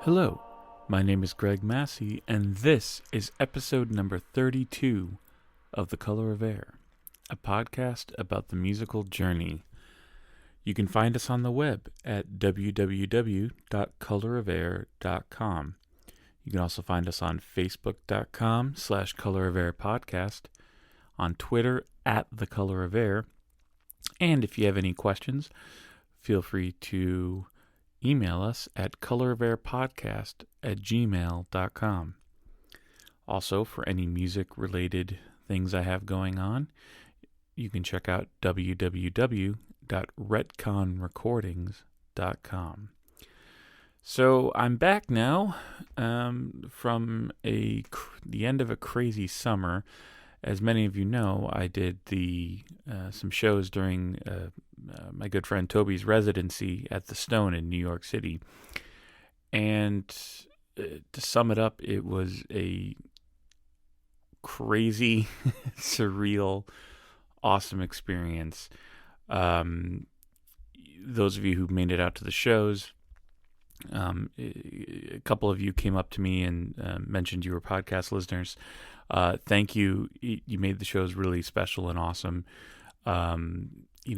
Hello, my name is Greg Massi, and this is episode number 32 of The Color of Air, a podcast about the musical journey. You can find us on the web at www.colorofair.com. You can also find us on facebook.com/colorofairpodcast, on Twitter at The Color of Air, and if you have any questions, feel free to email us at colorofairpodcast@gmail.com. Also, for any music-related things I have going on, you can check out www.retconrecordings.com. So I'm back now from the end of a crazy summer. As many of you know, I did some shows during my good friend Toby's residency at the Stone in New York City. And to sum it up, it was a crazy, surreal, awesome experience. Those of you who made it out to the shows, a couple of you came up to me and mentioned you were podcast listeners. Thank you. You made the shows really special and awesome.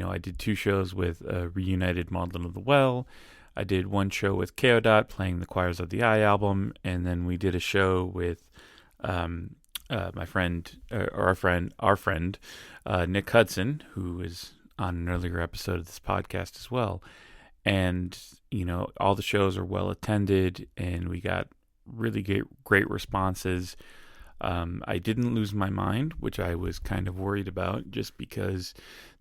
I did 2 shows with Reunited Maudlin of the Well. I did 1 show with Keodot playing the Choirs of the Eye album, and then we did a show with our friend Nick Hudson, who is on an earlier episode of this podcast as well. And all the shows are well attended, and we got really great responses. I didn't lose my mind, which I was kind of worried about, just because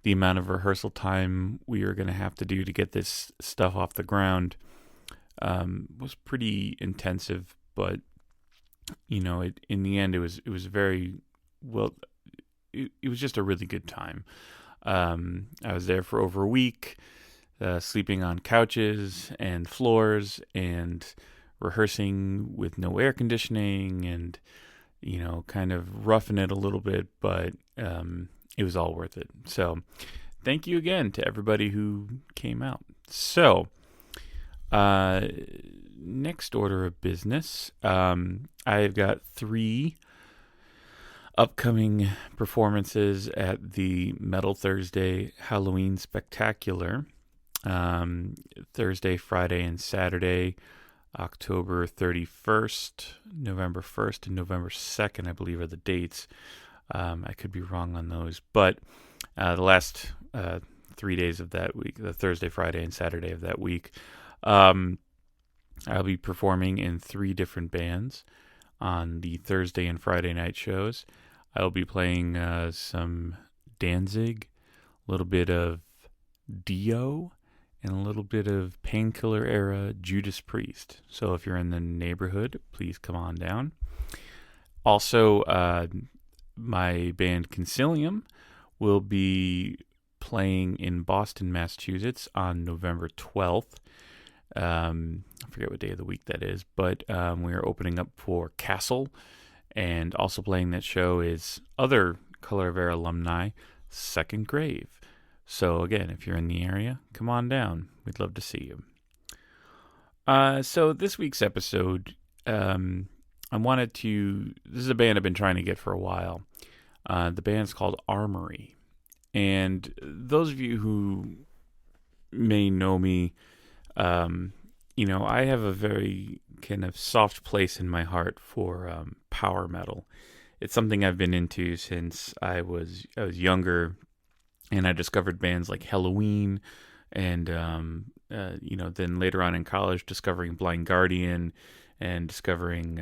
the amount of rehearsal time we were going to have to do to get this stuff off the ground was pretty intensive. But in the end, it was very well. It was just a really good time. I was there for over a week, sleeping on couches and floors and rehearsing with no air conditioning and kind of roughing it a little bit, but it was all worth it. So thank you again to everybody who came out. So next order of business, I've got 3 upcoming performances at the Metal Thursday Halloween Spectacular, Thursday, Friday, and Saturday, October 31st, November 1st, and November 2nd, I believe, are the dates. I could be wrong on those, but the last 3 days of that week, the Thursday, Friday, and Saturday of that week, I'll be performing in 3 different bands on the Thursday and Friday night shows. I'll be playing some Danzig, a little bit of Dio, and a little bit of Painkiller era Judas Priest. So if you're in the neighborhood, please come on down. Also, my band Concilium will be playing in Boston, Massachusetts on November 12th. I forget what day of the week that is, but we are opening up for Castle, and also playing that show is other Color of Air alumni, Second Grave. So again, if you're in the area, come on down. We'd love to see you. So this week's episode, this is a band I've been trying to get for a while. The band's called Armory. And those of you who may know me, I have a very kind of soft place in my heart for power metal. It's something I've been into since I was younger. And I discovered bands like Halloween, and then later on in college, discovering Blind Guardian, and discovering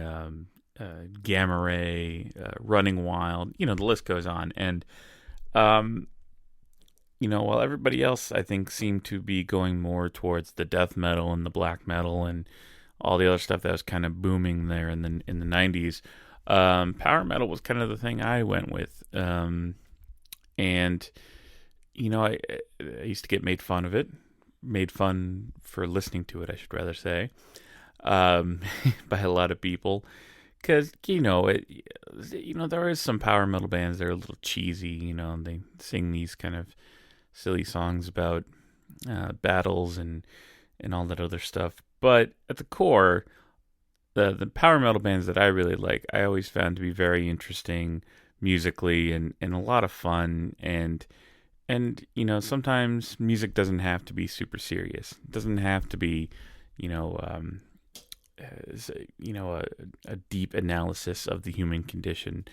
Gamma Ray, Running Wild. The list goes on. And while everybody else, I think, seemed to be going more towards the death metal and the black metal and all the other stuff that was kind of booming there in the 90s, power metal was kind of the thing I went with, and I used to get made fun for listening to it, I should rather say, by a lot of people, because, there is some power metal bands that are a little cheesy, and they sing these kind of silly songs about battles and all that other stuff. But at the core, the power metal bands that I really like, I always found to be very interesting musically and a lot of fun. And sometimes music doesn't have to be super serious. It doesn't have to be, a deep analysis of the human condition.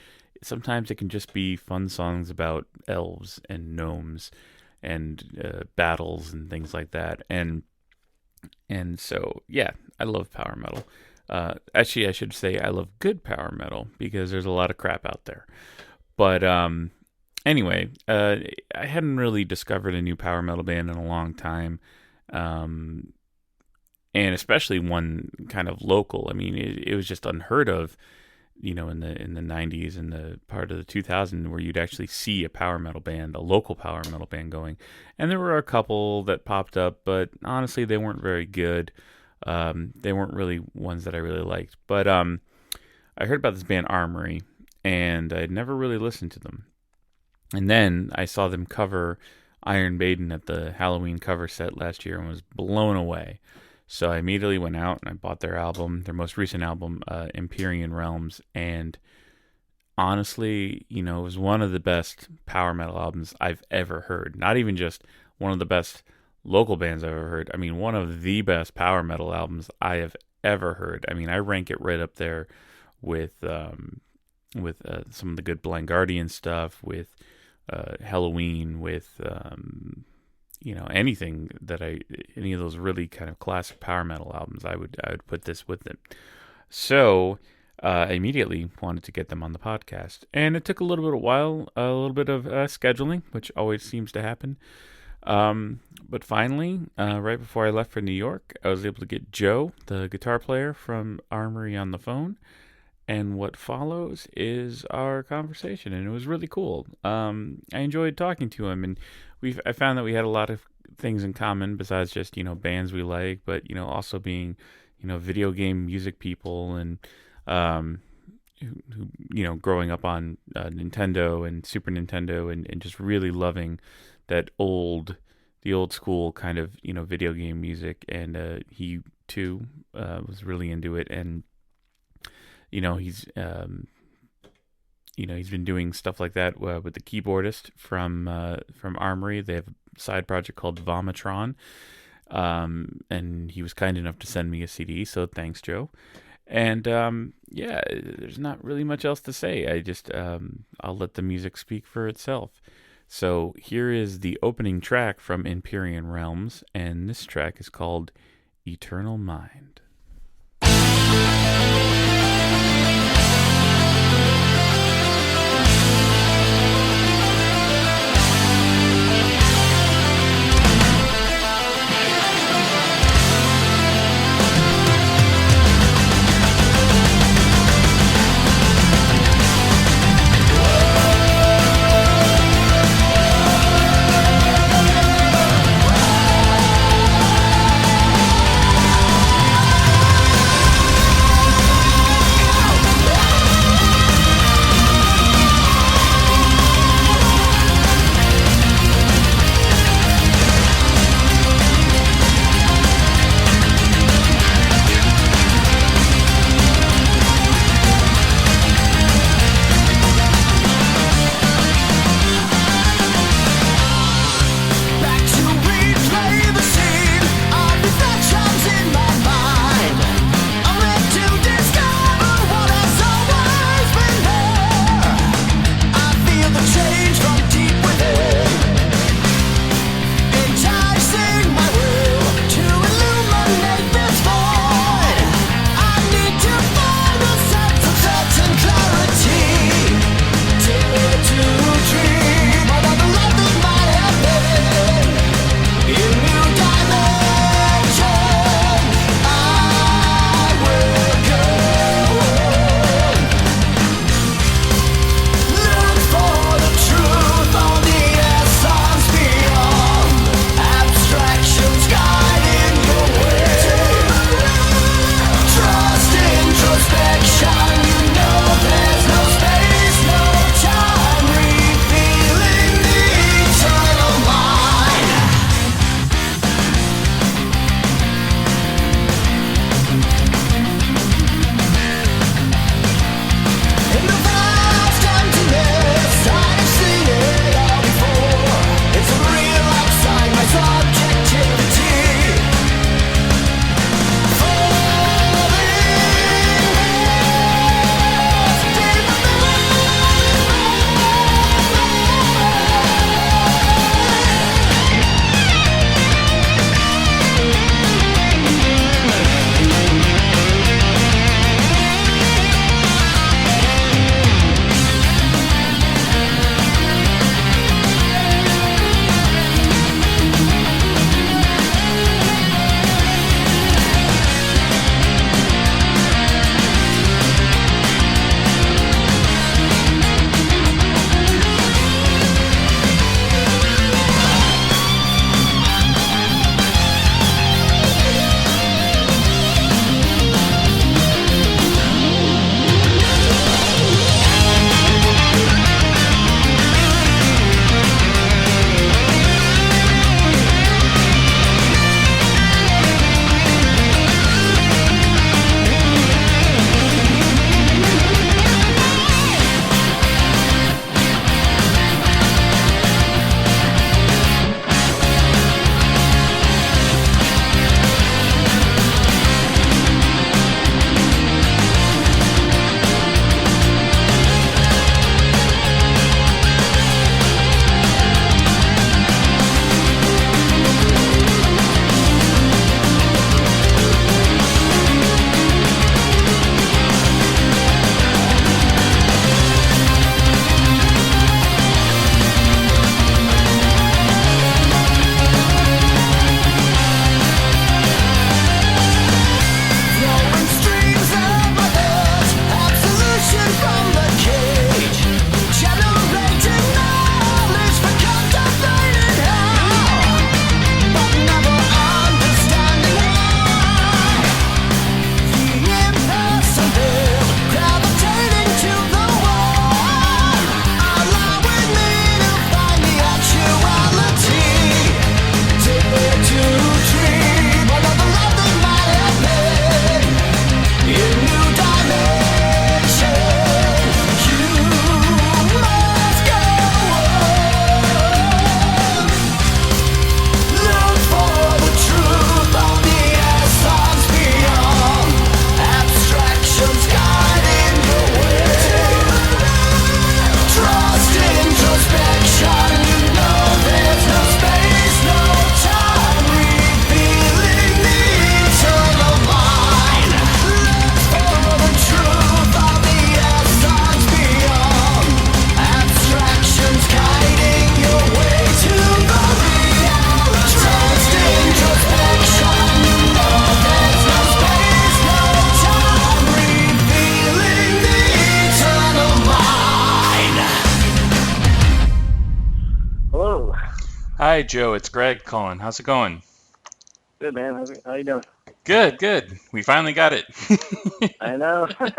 Sometimes it can just be fun songs about elves and gnomes and battles and things like that. And so, yeah, I love power metal. Actually, I should say I love good power metal because there's a lot of crap out there. But anyway, I hadn't really discovered a new power metal band in a long time. And especially one kind of local. I mean, it was just unheard of, in the 90s and the part of the 2000s where you'd actually see a power metal band, a local power metal band going. And there were a couple that popped up, but honestly, they weren't very good. They weren't really ones that I really liked. But I heard about this band Armory, and I'd never really listened to them. And then I saw them cover Iron Maiden at the Halloween cover set last year and was blown away. So I immediately went out and I bought their album, their most recent album, Empyrean Realms. And honestly, it was one of the best power metal albums I've ever heard. Not even just one of the best local bands I've ever heard. I mean, one of the best power metal albums I have ever heard. I mean, I rank it right up there with some of the good Blind Guardian stuff, with Halloween, with anything that any of those really kind of classic power metal albums, I would put this with them. So I immediately wanted to get them on the podcast, and it took a little bit of scheduling, which always seems to happen. But finally, right before I left for New York, I was able to get Joe, the guitar player from Armory, on the phone. And what follows is our conversation, and it was really cool. I enjoyed talking to him, and I found that we had a lot of things in common besides just, bands we like, but, also being, video game music people, and, who growing up on Nintendo and Super Nintendo, and just really loving the old school kind of, video game music. And he too was really into it. And he's been doing stuff like that with the keyboardist from Armory. They have a side project called Vomitron, and he was kind enough to send me a CD. So thanks, Joe. And there's not really much else to say. I just I'll let the music speak for itself. So here is the opening track from Empyrean Realms, and this track is called Eternal Mind. Hi, Joe. It's Greg calling. How's it going? Good man. How you doing? Good, good. We finally got it. I know. I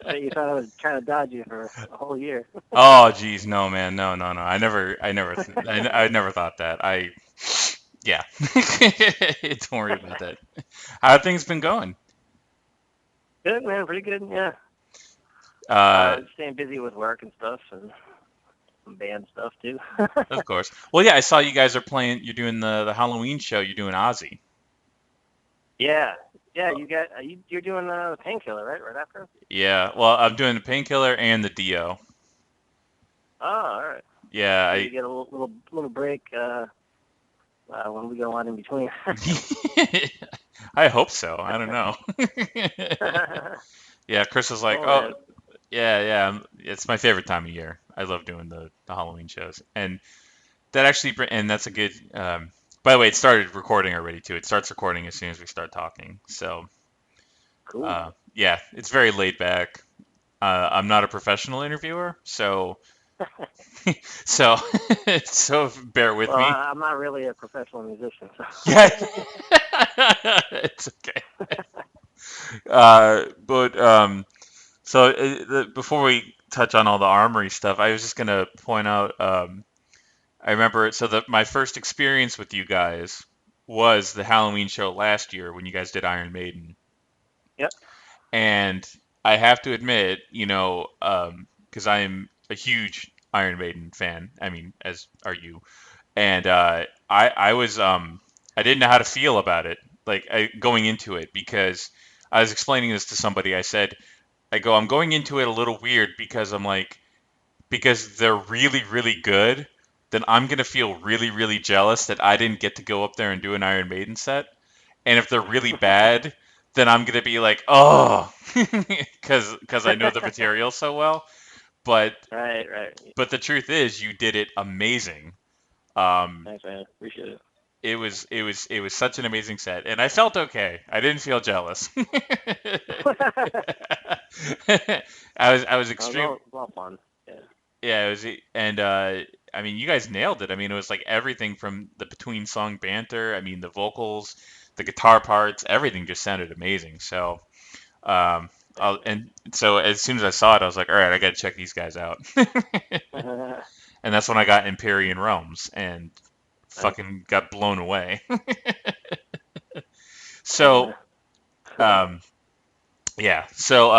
bet you thought I was trying to dodge you for a whole year. Oh, geez, no, man, no, no, no. I never thought that. Yeah. Don't worry about that. How have things been going? Good man, pretty good. Yeah. Uh, Staying busy with work and stuff, and some band stuff too. of course. Well, yeah, I saw you guys are playing. You're doing the Halloween show. You're doing Ozzy. Yeah. Yeah. You're doing the painkiller, right? Right after. Yeah. Well, I'm doing the Painkiller and the Dio. Oh, all right. Yeah. So you get a little break when we go on in between. I hope so. I don't know. Yeah, Chris was like, Oh "Oh, man. yeah, yeah, it's my favorite time of year. I love doing the Halloween shows, and that actually, and that's a good. By the way, it started recording already too. It starts recording as soon as we start talking. So, Cool. yeah, it's very laid back. I'm not a professional interviewer, so so so bear with Well, me. I'm not really a professional musician, so. Yeah, it's okay. But so before we touch on all the Armory stuff, I was just gonna point out. I remember so that my first experience with you guys was the Halloween show last year when you guys did Iron Maiden. Yep. And I have to admit, because I am a huge Iron Maiden fan. I mean, as are you. And I was I didn't know how to feel about it, going into it, because I was explaining this to somebody. I'm going into it a little weird because I'm like, because they're really, really good, then I'm gonna feel really, really jealous that I didn't get to go up there and do an Iron Maiden set. And if they're really bad, then I'm gonna be like, oh, because I know the material so well. But Right. Right. but the truth is, you did it amazing. Um, Thanks, man. Appreciate it. it was such an amazing set, and I felt okay. I didn't feel jealous. I was extreme. It was all fun. Yeah. Yeah, it was, and I mean, you guys nailed it. I mean, it was like everything from the between song banter. I mean, the vocals, the guitar parts, everything just sounded amazing. So, um, Thanks, and so as soon as I saw it, I was like, all right, I got to check these guys out. man. And that's when I got Empyrean Realms and Nice. fucking got blown away. Yeah. So, um, yeah. So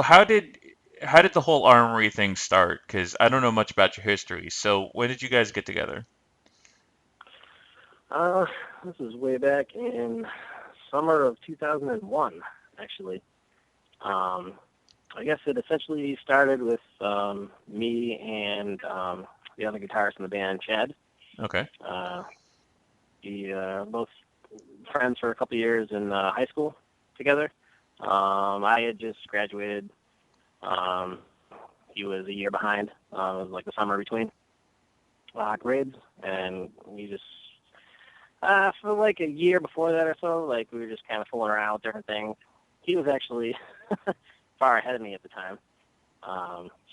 how did the whole Armory thing start? Because I don't know much about your history. So when did you guys get together? Uh, this is way back in summer of 2001, actually. Um, I guess it essentially started with me and the other guitarist in the band, Chad. Okay. Uh, we both friends for a couple years in high school together. I had just graduated. Um, he was a year behind. It was like the summer between grades, and we just for like a year before that or so, like we were just kind of fooling around with different things. He was actually far ahead of me at the time.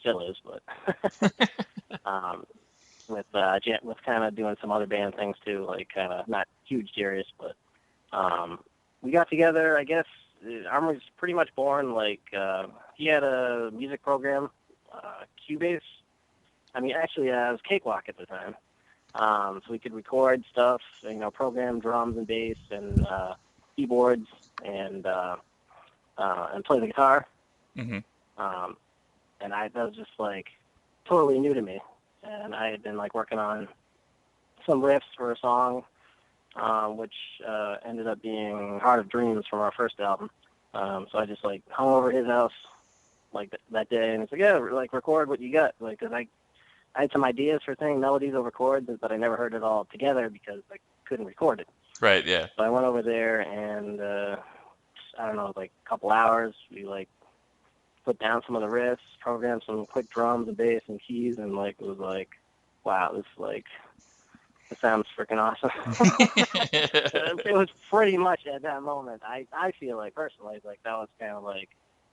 Still is, but um, with kind of doing some other band things too, like kind of not huge serious, but we got together. I guess Armory's pretty much born like he had a music program, Cubase. I mean, actually, it was Cakewalk at the time. So we could record stuff, program drums and bass and keyboards and play the guitar. Hmm. Um, and that was just like totally new to me. And I had been like working on some riffs for a song, which ended up being Heart of Dreams from our first album. So I just like hung over his house like that day, and it's like, yeah, like record what you got, like, 'cause I had some ideas for saying melodies over chords, but I never heard it all together because I couldn't record it. Right. Yeah. So I went over there and I don't know, like a couple hours, we like put down some of the riffs, programmed some quick drums and bass and keys, and like it was like, wow, this sounds freaking awesome. It was pretty much at that moment. I feel like personally, like that was kind of like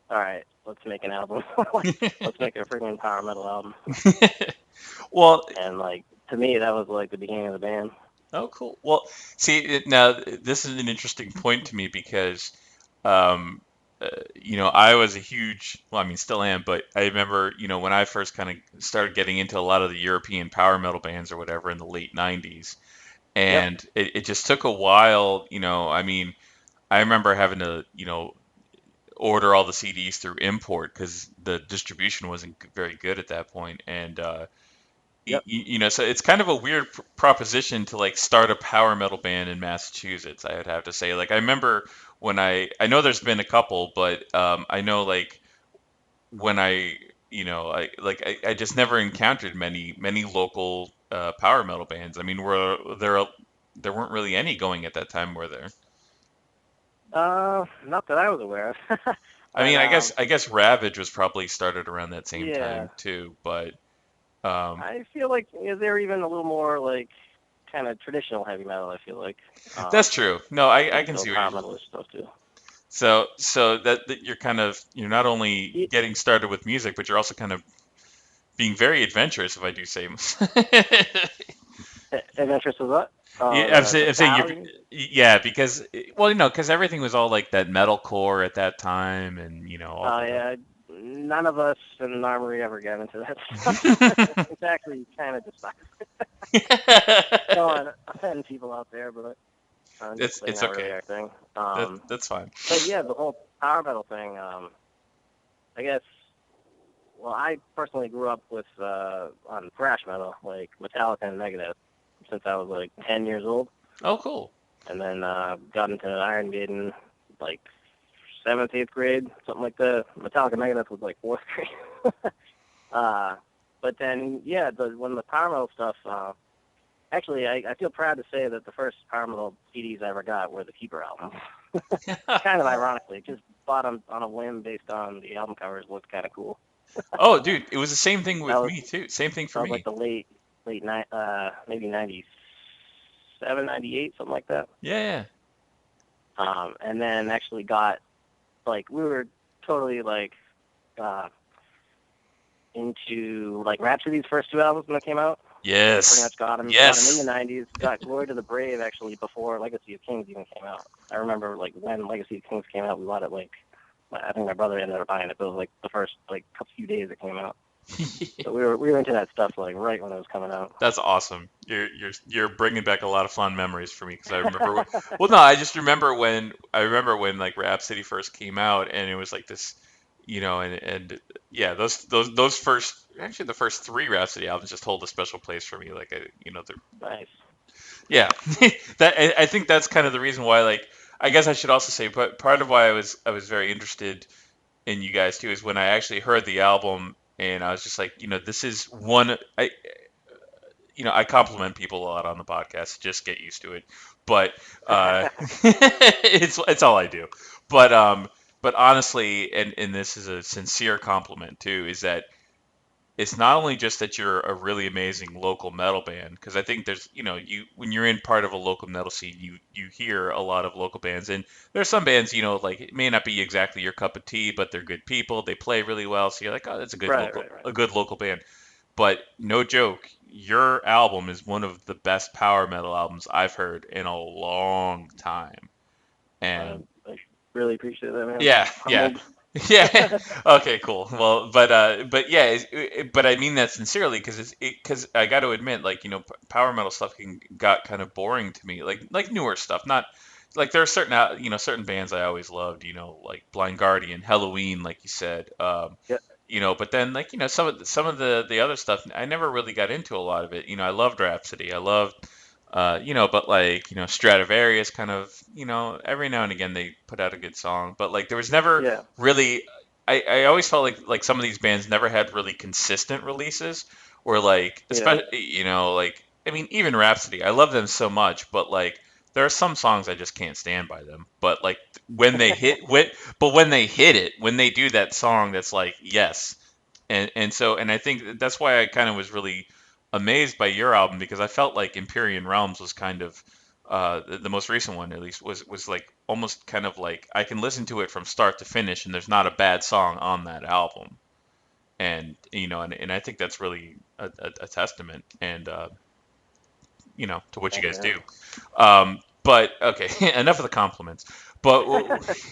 all right, let's make an album. Let's make a freaking power metal album. Well, And like to me, that was like the beginning of the band. oh, cool. Well, see, now this is an interesting point to me because, um, I was a huge, well, I mean, still am, but I remember, when I first kind of started getting into a lot of the European power metal bands or whatever in the late 90s, Yep. and it just took a while, I mean, I remember having to, order all the CDs through import because the distribution wasn't very good at that point, and Yep. so it's kind of a weird proposition to like start a power metal band in Massachusetts. I would have to say, like, I remember when I know there's been a couple, but I know like when I just never encountered many local power metal bands. I mean, there weren't really any going at that time, were there? Not that I was aware of. I But mean, I guess Ravage was probably started around that same yeah, time too, but um, I feel like they're even a little more like kind of traditional heavy metal. I feel like that's true. No, I can until see what power you're. metal is supposed to. So that you're not only Ye- getting started with music, but you're also kind of being very adventurous, if I do say. Adventures of what? Yeah, The I'm saying style. you, yeah, because well, because everything was all like that metalcore at that time, and all the. Yeah, none of us in Armory ever got into that stuff. It's actually kind of just going offending people out there, but just like It's not really okay. our thing. That's fine. But yeah, the whole power metal thing. I guess. Well, I personally grew up with on thrash metal, like Metallica and Megadeth, since I was like 10 years old, Oh, cool. and then got into Iron Maiden like seventh, eighth grade, something like that. Metallica and Megadeth was like fourth grade. uh, but then, yeah, when the power metal stuff. Actually, I feel proud to say that the first power metal CDs I ever got were the Keeper albums. Kind of ironically, just bought them on a whim based on the album covers looked kind of cool. Oh, dude, it was the same thing That with was me too. Same thing for that was like me. the late night, maybe 97, 98, something like that. Yeah, And then actually got like we were totally like uh, into like Rhapsody's first two albums when they came out. yeah. Like pretty Yes. much got him in the Yes. 90s. Got Glory to the Brave actually before Legacy of Kings even came out. I remember like when Legacy of Kings came out, we bought it like I think my brother ended up buying it. But it was like the first like few days it came out. So we were into that stuff like right when it was coming out. That's awesome. You're bringing back a lot of fun memories for me because I remember. Well, no, I just remember when like Rhapsody first came out, and it was like this, and yeah, those first actually the first three Rhapsody albums just hold a special place for me. Like they're Nice. yeah, I think that's kind of the reason why. Like, I guess I should also say, but part of why I was very interested in you guys too is when I actually heard the album and I was just like, this is one I compliment people a lot on the podcast. Just get used to it. But it's all I do. But honestly, and this is a sincere compliment too, is that it's not only just that you're a really amazing local metal band, because I think there's, you when you're in part of a local metal scene, you hear a lot of local bands, and there's some bands, like it may not be exactly your cup of tea, but they're good people, they play really well, so you're like, oh, that's Right, right, right. a good local band. But no joke, your album is one of the best power metal albums I've heard in a long time. And I really appreciate that, man. yeah, yeah. Humbled. Yeah. Okay, cool. Well, but yeah, but I mean that sincerely because I got to admit, like, power metal stuff got kind of boring to me. Like newer stuff, not like there are certain bands I always loved, like Blind Guardian, Halloween, like you said. Yeah, But then like some of the other stuff I never really got into a lot of it. I loved Rhapsody. I loved but like Stradivarius kind of every now and again they put out a good song, but like there was never yeah. really. I always felt like some of these bands never had really consistent releases, or like Yeah. especially like I mean even Rhapsody I love them so much, but like there are some songs I just can't stand by them. But like when they hit it, when they do that song that's like yes, and I think that's why I kind of was really amazed by your album because I felt like Empyrean Realms was kind of the most recent one at least was like almost kind of like I can listen to it from start to finish, and there's not a bad song on that album. And and I think that's really a testament, and to what you Thank guys you. do. But okay, enough of the compliments. But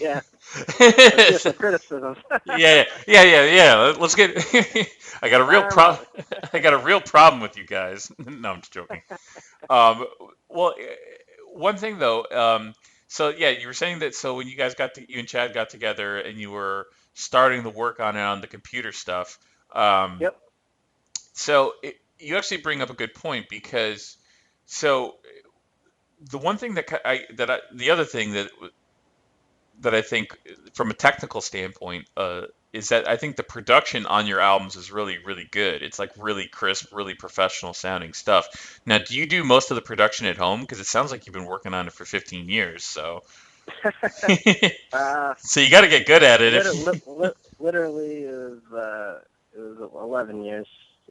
Yeah. Let's hear some criticism. yeah. Let's get. I got a real Fire 'em problem. away. I got a real problem with you guys. No, I'm just joking. Um, well, one thing though. So yeah, you were saying that. So when you guys you and Chad got together, and you were starting the work on it on the computer stuff. Um, Yep. you actually bring up a good point because so the one thing the other thing that I think from a technical standpoint is that I think the production on your albums is really really good. It's like really crisp, really professional sounding stuff. Now, do you do most of the production at home? Because it sounds like you've been working on it for 15 years. So uh, so you got to get good at it. literally, it was 11 years,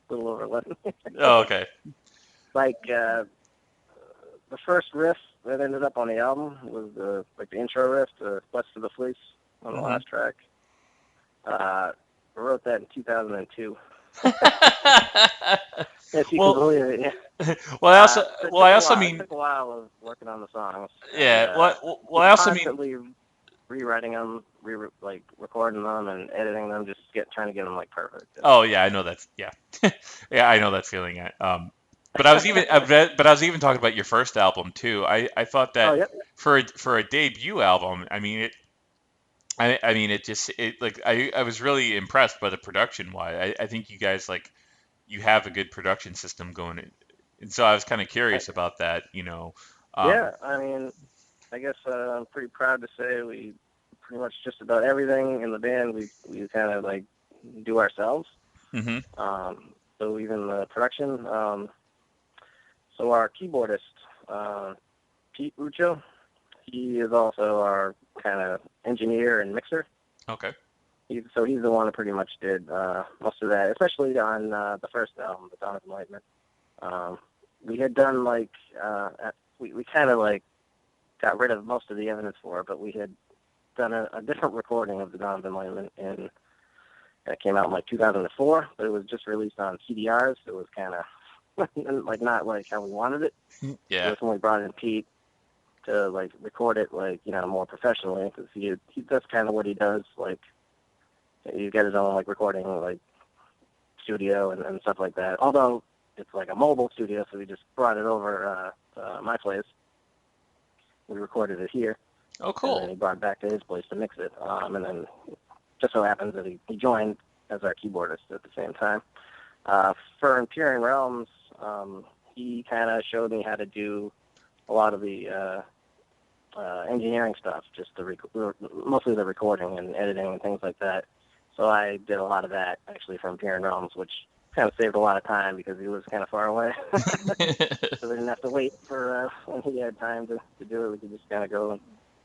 a little over 11. Oh, okay. Like the first riff that ended up on the album was the intro riff, the West of the Fleece on the Mhm. last track. I wrote that in 2002. If you can Well, believe it, yeah. well, I also, It well, took I a also while. It mean, took a while of working on the songs, and yeah. Well, I also mean, constantly rewriting them, recording them and editing them, just trying to get them like perfect. oh yeah, I know that's yeah, yeah, I know that feeling. But I was even, but I was even talking about your first album too. I thought Oh, that yep. for a debut album, I mean I mean it like I was really impressed by the production. Why I think you guys like you have a good production system going, and so I was kind of I, curious about that. yeah, I mean, I guess I'm pretty proud to say we pretty much just about everything in the band we kind of like do ourselves. hmm So even the production. So our keyboardist, Pete Rucho, he is also our kind of engineer and mixer. Okay. He's the one that pretty much did most of that, especially on the first album, The Dawn of Enlightenment. We had done we kind of like got rid of most of the evidence for it, but we had done a different recording of The Dawn of Enlightenment, and it came out in like 2004, but it was just released on CDRs. So it was kind of like not like how we wanted it. So Yeah. that's when we brought in Pete to like record it more professionally, because that's kind of what he does. Like he's got his own like recording like studio and stuff like that. Although it's like a mobile studio, so we just brought it over my place. We recorded it here, Oh, and then cool. he brought it back to his place to mix it. And then just so happens that he joined as our keyboardist at the same time. For Empyrean Realms, he kind of showed me how to do a lot of the engineering stuff, just mostly the recording and editing and things like that. So I did a lot of that actually for Empyrean Realms, which kind of saved a lot of time because he was kind of far away. So we didn't have to wait for when he had time to do it. We could just kind of go and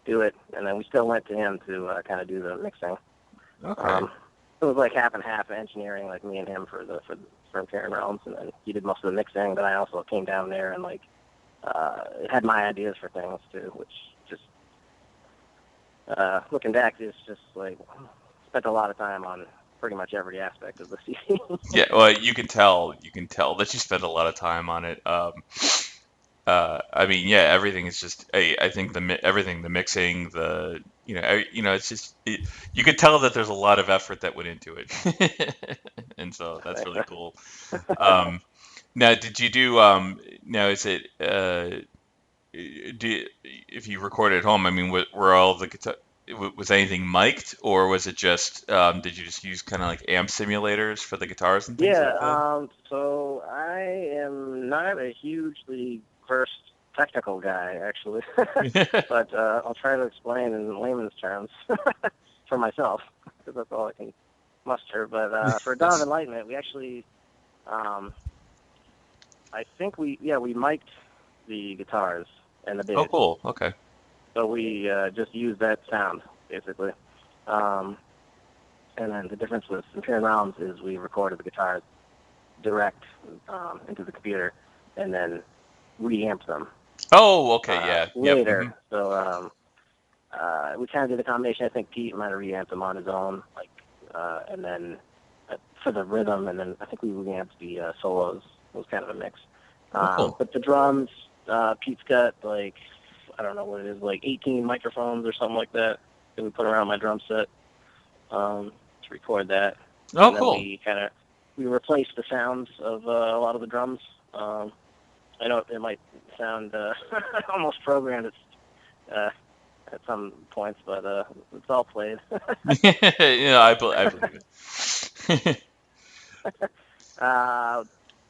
do it, and then we still went to him to kind of do the mixing. Okay. It was like half and half engineering, like me and him for Empyrean Realms, and then he did most of the mixing. But I also came down there and had my ideas for things too, which just looking back, it's just like spent a lot of time on pretty much every aspect of the CD. Yeah, well, you can tell that you spend a lot of time on it. I mean, yeah, everything is just. I think everything, the mixing, it's just. You could tell that there's a lot of effort that went into it, and so that's really cool. Um, now, did you do? Now, is it? If you record at home, I mean, were all the guitar? Was anything mic'd, or was it just? Did you just use kind of like amp simulators for the guitars and things Yeah, like that? so I am not a hugely versed technical guy, actually, but I'll try to explain in layman's terms for myself, because that's all I can muster. But for Dawn of Enlightenment, we actually, I think we mic'd the guitars and the Oh, bass, cool. Okay. so we just used that sound, basically. Um, and then the difference with Imperial Realms is we recorded the guitars direct into the computer and then reamped them. Oh, okay, yeah, yep. later. So we kind of did a combination. I think Pete might have reamped them on his own, like, and then for the rhythm, and then I think we reamped the solos. It was kind of a mix. Oh, cool. But the drums, Pete's got like, I don't know what it is, like 18 microphones or something like that we put around my drum set to record that. Oh, And then cool. we replaced the sounds of a lot of the drums. I know it might sound almost programmed at some points, but it's all played. I believe it.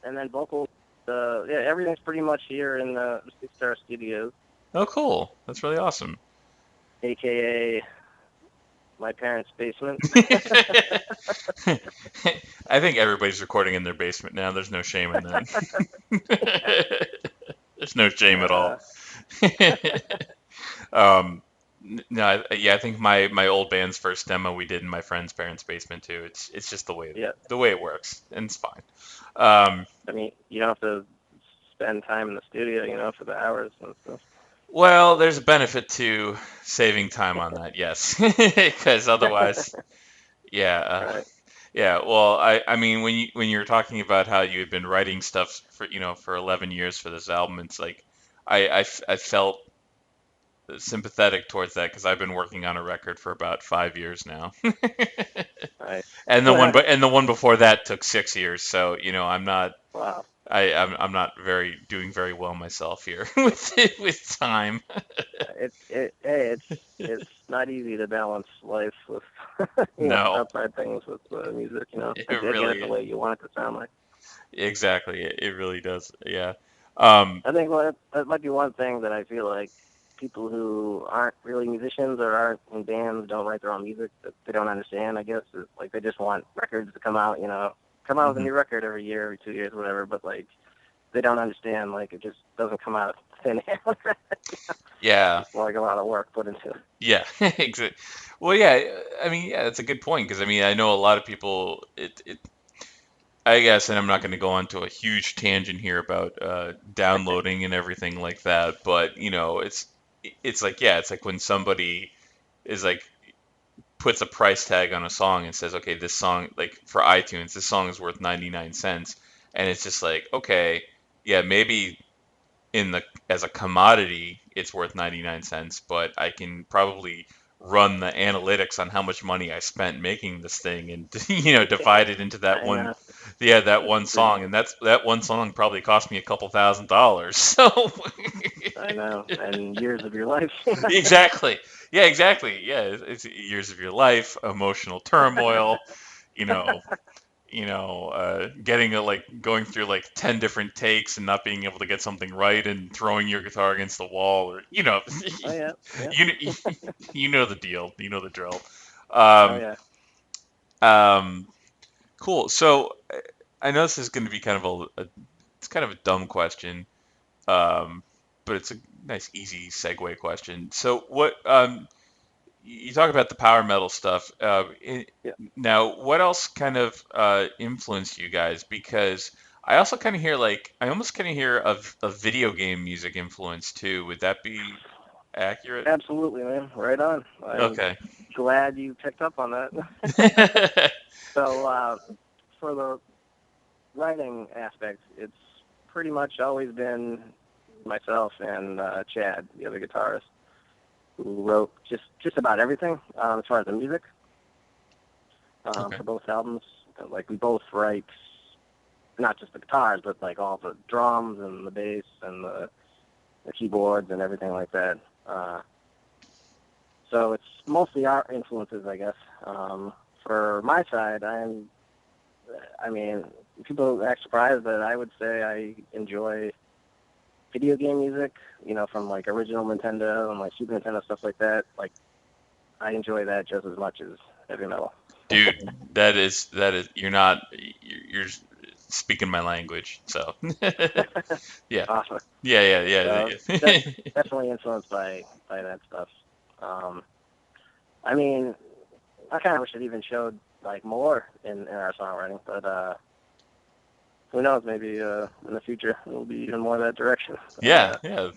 And then vocals, yeah, everything's pretty much here in the Six Star Studios, Oh, cool. That's really awesome. aka my parents' basement. I think everybody's recording in their basement now. There's no shame in that. There's no shame at all. Uh, Um, no, yeah, I think my old band's first demo we did in my friend's parents' basement too. It's just yeah, the way it works, and it's fine. Um, I mean, you don't have to spend time in the studio, for the hours and stuff. well, there's a benefit to saving time on that, yes, because otherwise, yeah, Right. yeah. Well, I mean, when you were talking about how you had been writing stuff for for 11 years for this album, it's like I felt sympathetic towards that because I've been working on a record for about 5 years now. Right. And the one before that took 6 years. So, I'm not Wow. I'm not doing very well myself here with time. It's not easy to balance life with No, outside things with music. it And to get it really the way you want it to sound like. exactly it really does. Yeah. I think that might be one thing that I feel like people who aren't really musicians or aren't in bands, don't write their own music, that they don't understand. I guess is like they just want records to come out. Come out with a Mhm. new record every year, every 2 years, whatever. But like they don't understand. Like it just doesn't come out thin air. Yeah. It's like a lot of work put into it. Yeah. Exactly. Well, yeah. I mean, yeah, that's a good point because I mean, I know a lot of people. I guess, and I'm not going to go on to a huge tangent here about downloading and everything like that, but it's like yeah, it's like when somebody is like puts a price tag on a song and says, okay, this song like for iTunes, this song is worth 99 cents, and it's just like okay, yeah, maybe in the as a commodity it's worth 99 cents, but I can probably run the analytics on how much money I spent making this thing and divide it into that I one know. yeah, that one It's song, and that one song probably cost me a couple $1,000. So I know. And years of your life. exactly, yeah, exactly, yeah. It's years of your life, emotional turmoil, you know, getting like going through like 10 different takes and not being able to get something right and throwing your guitar against the wall, or Oh yeah. Yeah. you you know the deal, you know the drill. Oh Um, yeah. um, cool. So I know this is going to be kind of it's kind of a dumb question, um, but it's a nice, easy segue question. So, what you talk about the power metal stuff. Yeah. Now, what else kind of influenced you guys? Because I also kind of hear I almost kind of hear a video game music influence too. Would that be accurate? Absolutely, man. Right on. I'm Okay. glad you picked up on that. So for the writing aspect, it's pretty much always been myself and Chad, the other guitarist, who wrote just about everything as far as the music Okay. for both albums. Like we both write not just the guitars, but like all the drums and the bass and the keyboards and everything like that. So it's mostly our influences, I guess. For my side, I mean, people act surprised that I would say I enjoy video game music, from like original Nintendo and like Super Nintendo stuff like that. Like, I enjoy that just as much as heavy metal. Dude, you're not you're speaking my language. So yeah. Awesome. So Yeah. definitely influenced by that stuff. Um, I mean, I kind of wish it even showed like more in our songwriting, but who knows? Maybe in the future it'll be even more that direction. Yeah, yeah.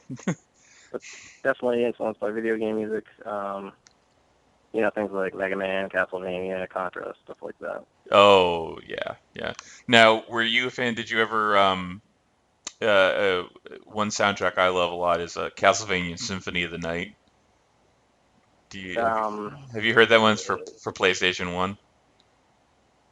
But definitely influenced by video game music. Things like Mega Man, Castlevania, Contra, stuff like that. Oh, yeah, yeah. Now, were you a fan? Did you ever uh, uh one soundtrack I love a lot is Castlevania Symphony of the Night. Do you Um, have you heard that one's for PlayStation 1?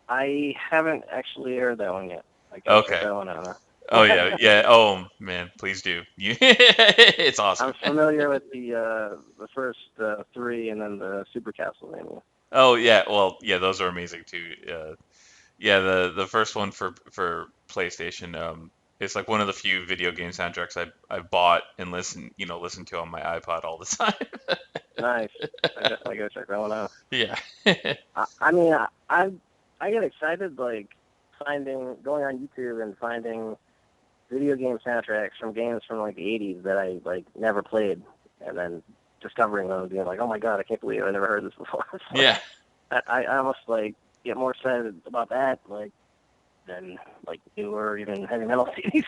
I haven't actually heard that one yet. I gotta check Okay. that one out. Oh yeah, yeah. Oh man, please do. It's awesome. I'm familiar with the first three, and then the Super Castlevania. Oh yeah, well yeah, those are amazing too. Yeah, the first one for PlayStation, it's like one of the few video game soundtracks I bought and listen to on my iPod all the time. Nice. I definitely gotta check that one out. Yeah. I mean, I get excited like going on YouTube and finding video game soundtracks from games from like the 80s that I like never played, and then discovering them and being like, oh my god, I can't believe I never heard this before. So Yeah. I almost like get more excited about that like than like newer even heavy metal CDs.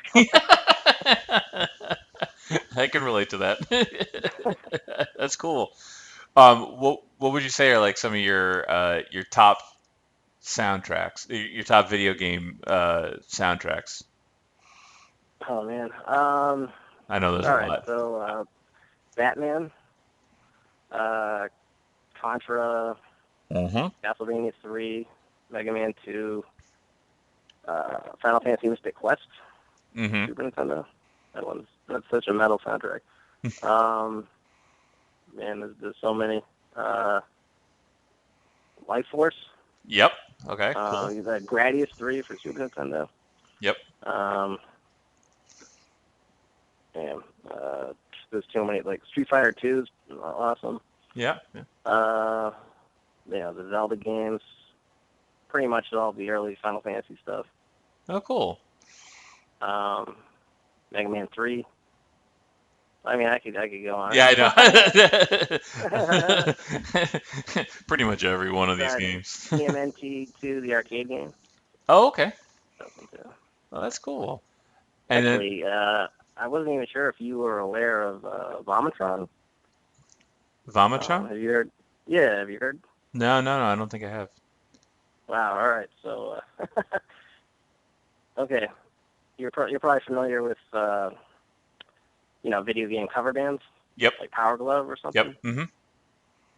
I can relate to that. That's cool. What would you say are like some of your top soundtracks, your top video game soundtracks? Oh man. I know there's All a right. lot. So Batman, uh, Contra, Uh-huh. Castlevania 3, Mega Man 2, Final Fantasy Mystic Quest, Mm-hmm. Super Nintendo. That's such a metal soundtrack. Man, there's so many. Life Force. Yep. Okay. Cool. You've got Gradius 3 for Super Nintendo. Yep. Man, there's too many. Like Street Fighter 2 is awesome. Yeah. Yeah. The Zelda games, pretty much all the early Final Fantasy stuff. Oh, cool. Mega Man 3. I mean, I could go on. Yeah, I know. Pretty much every one of these games. TMNT 2, the arcade game. Oh, okay. Yeah. Well, that's cool. And then Actually, I wasn't even sure if you were aware of Vomitron. Vomitron? Have you heard? Yeah, have you heard? No, I don't think I have. Wow. All right. So, okay, you're probably familiar with video game cover bands. Yep. Like Power Glove or something. Yep. Mm-hmm.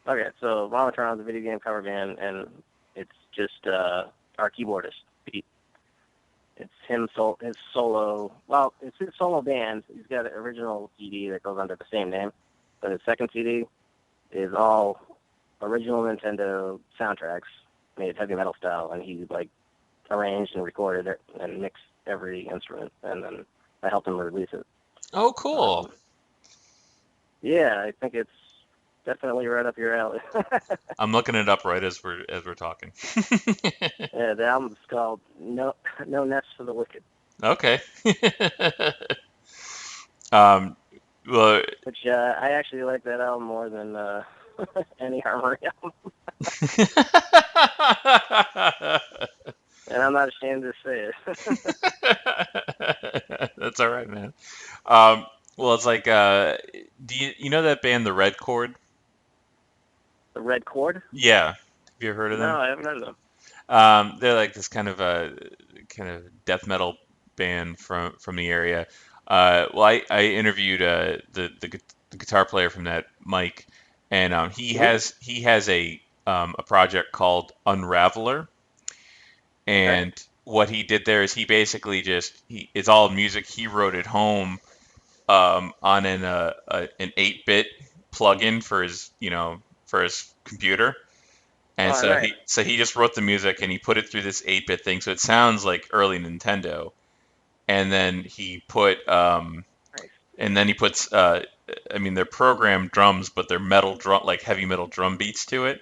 Okay, so Vomitron is a video game cover band, and it's just our keyboardist, Pete. It's his solo. Well, it's his solo band. He's got an original CD that goes under the same name, but his second CD is all original Nintendo soundtracks made heavy metal style, and he like arranged and recorded it and mixed every instrument, and then I helped him release it. Oh, cool. Yeah, I think it's definitely right up your alley. I'm looking it up right as we're talking. Yeah, the album's called No Nest for the Wicked. Okay. Well, Which I actually like that album more than any Armory album. And I'm not ashamed to say it. That's all right, man. Well, it's like, do you know that band, the Red Chord? The Red Chord? Yeah. Have you ever heard of them? No, I haven't heard of them. They're like this kind of death metal band from the area. Well, I interviewed the guitar player from that, Mike, and he has a project called Unraveler, and what he did there is he basically it's all music. He wrote it home on an 8-bit plugin for his computer. And he just wrote the music and he put it through this 8-bit thing, so it sounds like early Nintendo. And then he puts they're programmed drums, but they're metal drum, like heavy metal drum beats to it.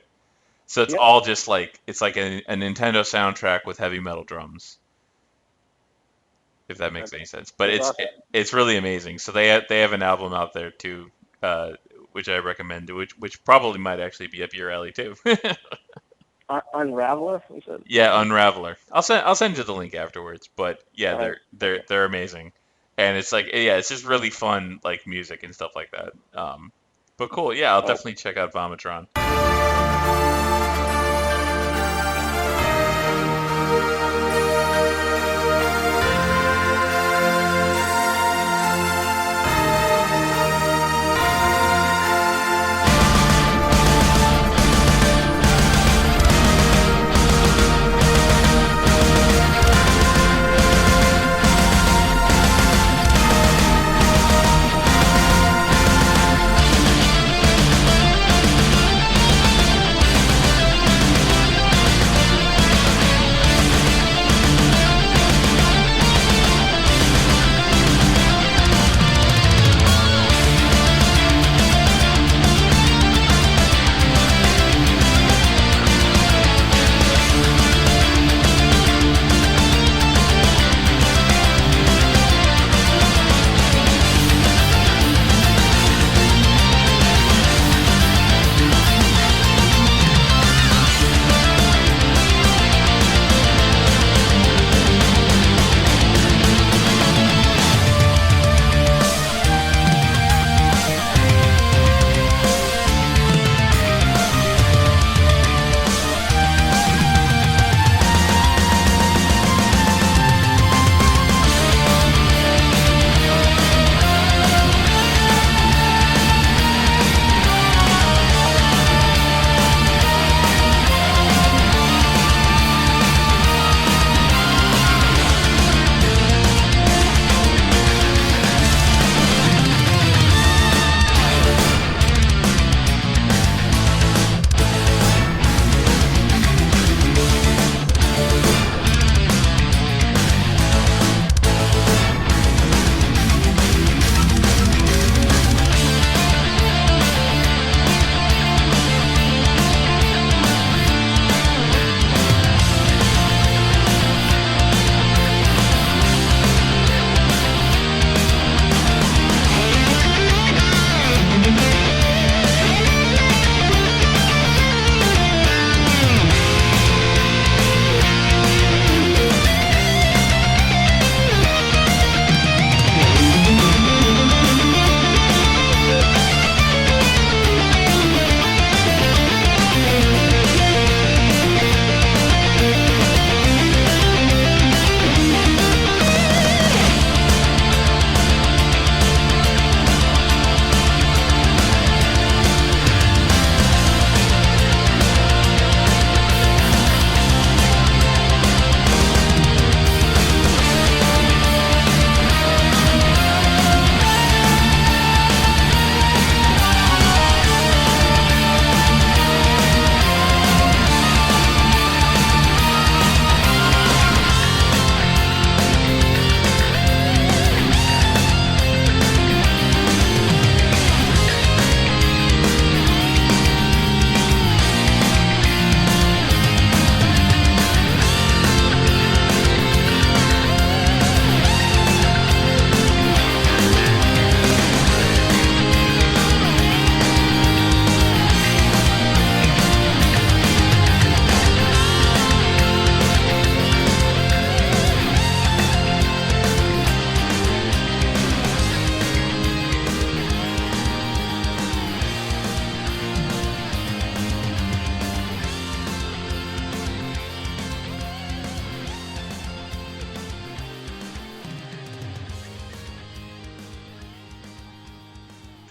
So it's all just like it's like a Nintendo soundtrack with heavy metal drums, if that makes any sense. But it's really amazing. So they have an album out there too, which I recommend, which probably might actually be up your alley too. Unraveler, you said? Yeah, Unraveler. I'll send you the link afterwards. But yeah, All right. Okay. they're amazing, and it's like yeah, it's just really fun like music and stuff like that. But cool. Yeah, I'll All right. definitely check out Vomitron.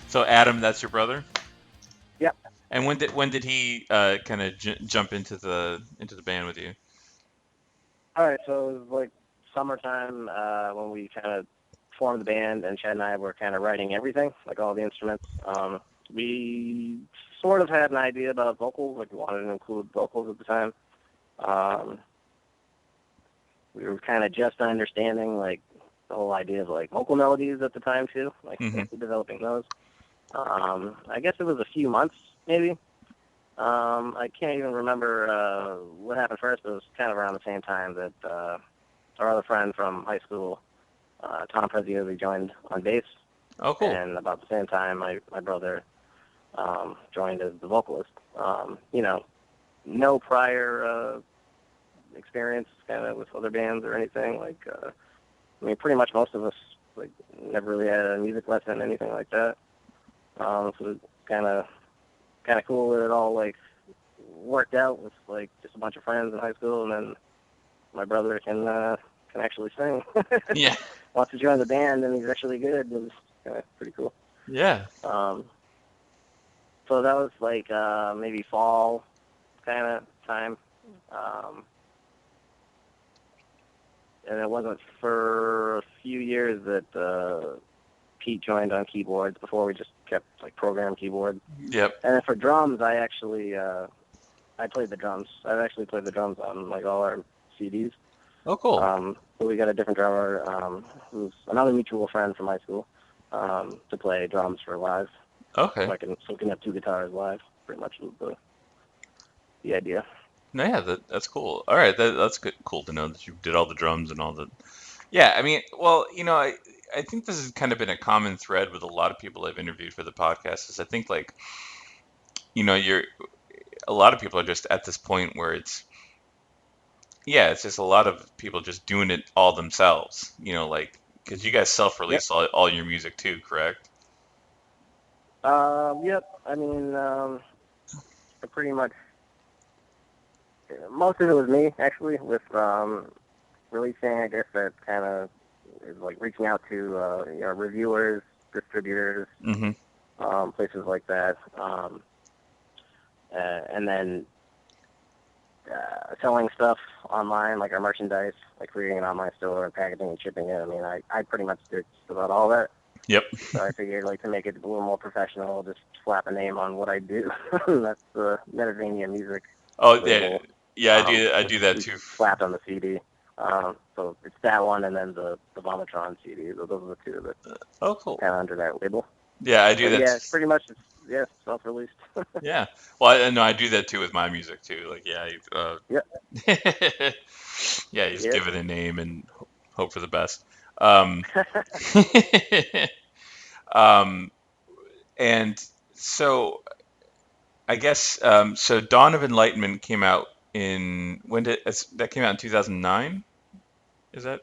So Adam, that's your brother? Yep. And when did he kind of jump into the band with you? All right. So it was like summertime when we kind of formed the band, and Chad and I were kind of writing everything, like all the instruments. We sort of had an idea about vocals, like we wanted to include vocals at the time. Um, we were kind of just understanding like the whole idea of like vocal melodies at the time too, like Mm-hmm. developing those. I guess it was a few months maybe. I can't even remember what happened first, but it was kind of around the same time that our other friend from high school, Tom Preziosi, joined on bass. Oh, cool. And about the same time, my brother joined as the vocalist. You know, no prior experience kind of with other bands or anything. Like, I mean, pretty much most of us like never really had a music lesson, anything like that. So it's kind of cool that it all like worked out with like just a bunch of friends in high school, and then my brother can actually sing. Yeah. Wants to join the band, and he's actually good. It was kind of pretty cool. Yeah. So that was like maybe fall kind of time. And it wasn't for a few years that Pete joined on keyboards. Before we just kept like program keyboards. Yep. And then for drums, I actually I played the drums. I've actually played the drums on like all our CDs. Oh, cool. So we got a different drummer, who's another mutual friend from high school, to play drums for live. Okay. So we can have two guitars live. Pretty much was the idea. No, yeah, that's cool. All right, that's good. Cool to know that you did all the drums and all the. Yeah, I mean, well, I think this has kind of been a common thread with a lot of people I've interviewed for the podcast. Is I think like, a lot of people are just at this point where it's just a lot of people just doing it all themselves. Like because you guys self-release all your music too, correct? Yep. I mean, pretty much. Most of it was me, actually, with releasing. I guess that kind of is like reaching out to reviewers, distributors, places like that, and then selling stuff online, like our merchandise, like creating an online store and packaging and shipping it. I mean, I pretty much did just about all that. Yep. So I figured, like, to make it a little more professional, just slap a name on what I do. That's the Mediterranean music. Oh, label. yeah, I do that too. Slapped on the CD. So it's that one and then the Vomitron CD. Those are the two that cool. kind of under that label. Yeah, I do that. Yeah, it's pretty much self-released. Yeah. Well, I know I do that too with my music too. Like, yeah. Yeah, you just give it a name and hope for the best. And so I guess so. Dawn of Enlightenment came out that came out in 2009? Is that?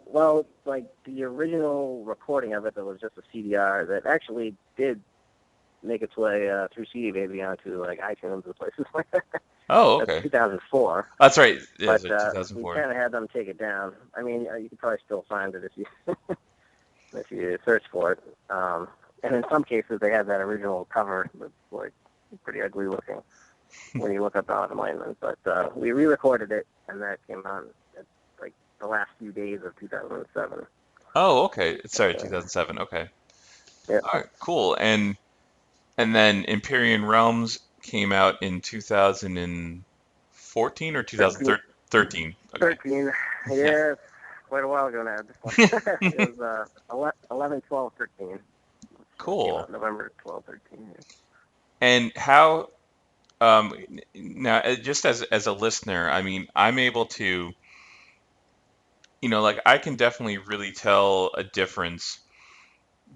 Well, like the original recording of it, that was just a CDR that actually did make its way through CD Baby onto like iTunes and places like that. Oh, okay. That's 2004. That's right. Yeah, But like 2004. we kind of had them take it down. I mean, you could probably still find it if you search for it. And in some cases, they had that original cover that's like pretty ugly looking when you look up Dawn of Enlightenment. But we re-recorded it, and that came out at like the last few days of 2007. Oh, okay. Sorry, 2007. Okay. Yeah. All right, cool. And then Empyrean Realms came out in 2014 or 2013? Okay. 13. Yeah, quite a while ago now. It was 11, 12, 13. Cool. November 12, 13. Yeah. And how, now, just as a listener, I mean, I'm able to, like I can definitely really tell a difference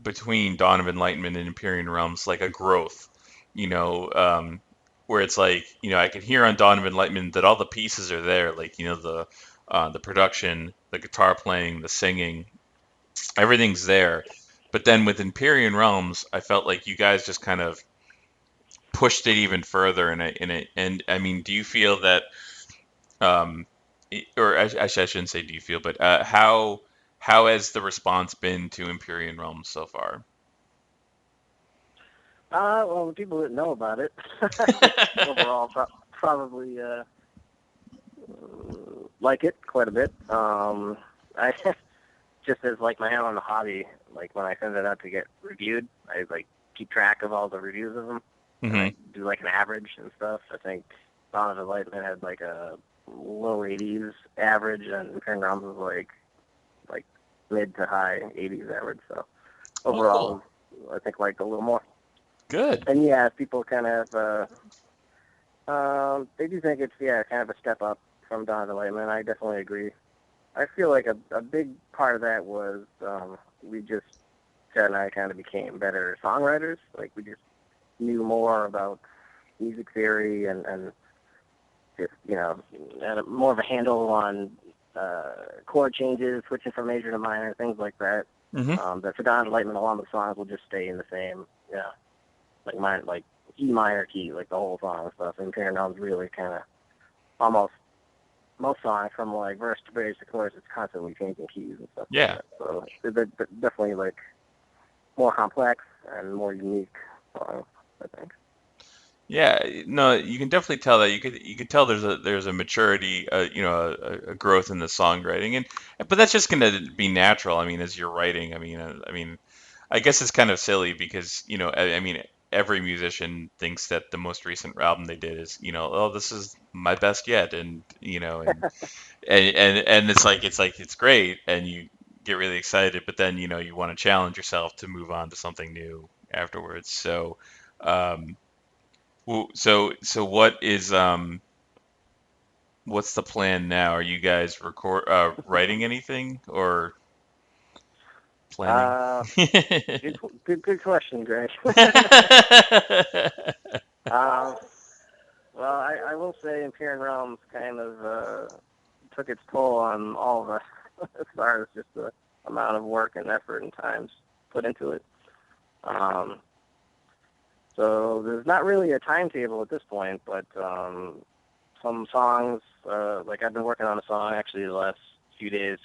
between Dawn of Enlightenment and Empyrean Realms, like a growth, where it's like, I can hear on Dawn of Enlightenment that all the pieces are there, like, the production, the guitar playing, the singing, everything's there. But then with Empyrean Realms, I felt like you guys just kind of pushed it even further and I mean, do you feel that, or actually I shouldn't say do you feel, but how has the response been to Empyrean Realms so far? Well, the people that know about it overall probably like it quite a bit. I just as like my own hobby, like when I send it out to get reviewed, I like keep track of all the reviews of them. And I do like an average and stuff. I think Dawn of Enlightenment had like a low 80s average, and Empyrean Realms was like mid to high 80s average. So overall, cool. I think like a little more. Good. And yeah, people kind of they do think it's kind of a step up from Dawn of Enlightenment. I definitely agree. I feel like a big part of that was Chad and I kind of became better songwriters. Like we just knew more about music theory and just, had more of a handle on chord changes, switching from major to minor, things like that. Mm-hmm. The predominant lightment along the songs will just stay in the same, like E minor key, like the whole song and stuff. And Empyrean Realms really kind of almost most songs from like verse to bridge to chorus, it's constantly changing keys and stuff. Yeah. Like that. So they're definitely like more complex and more unique songs, I think. Yeah, no, you can definitely tell that. You could tell there's a maturity, a growth in the songwriting, but that's just gonna be natural. I mean, as you're writing, I guess it's kind of silly because I mean, every musician thinks that the most recent album they did is oh, this is my best yet, and and it's great, and you get really excited, but then you want to challenge yourself to move on to something new afterwards. So. Well, so what's the plan now? Are you guys writing anything or planning? Good question, Greg. Well, I will say Empyrean Realms kind of took its toll on all of us as far as just the amount of work and effort and time put into it. So there's not really a timetable at this point, but some songs, like I've been working on a song actually the last few days.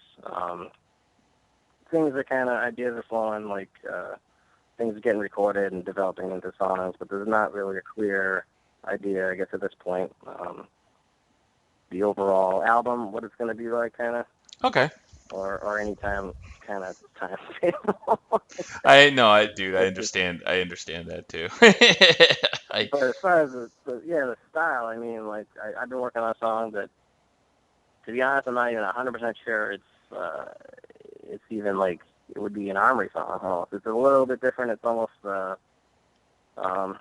Things are kind of, ideas are flowing, like things are getting recorded and developing into songs, but there's not really a clear idea, I guess, at this point. The overall album, what it's going to be like, kind of. Okay. Or any time timetable. I know, I understand that too. But as far as the style, I mean, like I've been working on a song that, to be honest, I'm not even 100% sure it's even like it would be an Armory song. Almost. It's a little bit different. It's almost I don't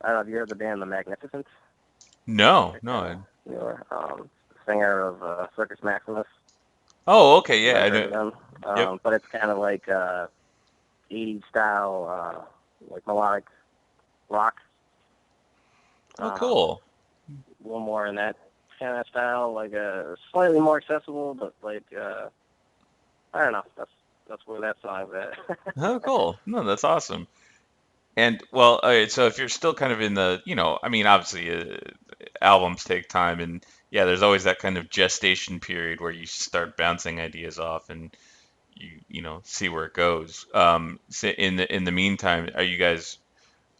know if you heard the band The Magnificents. No. Singer of Circus Maximus. Oh, okay, yeah, I know them. Yep. But it's kind of like 80s style, like melodic rock. Oh, cool. A little more in that kind of style, like slightly more accessible, but like I don't know. That's where that song's at. Oh, cool. No, that's awesome. And well, all right, so if you're still kind of in the, obviously albums take time, and yeah, there's always that kind of gestation period where you start bouncing ideas off and see where it goes. So in the meantime, are you guys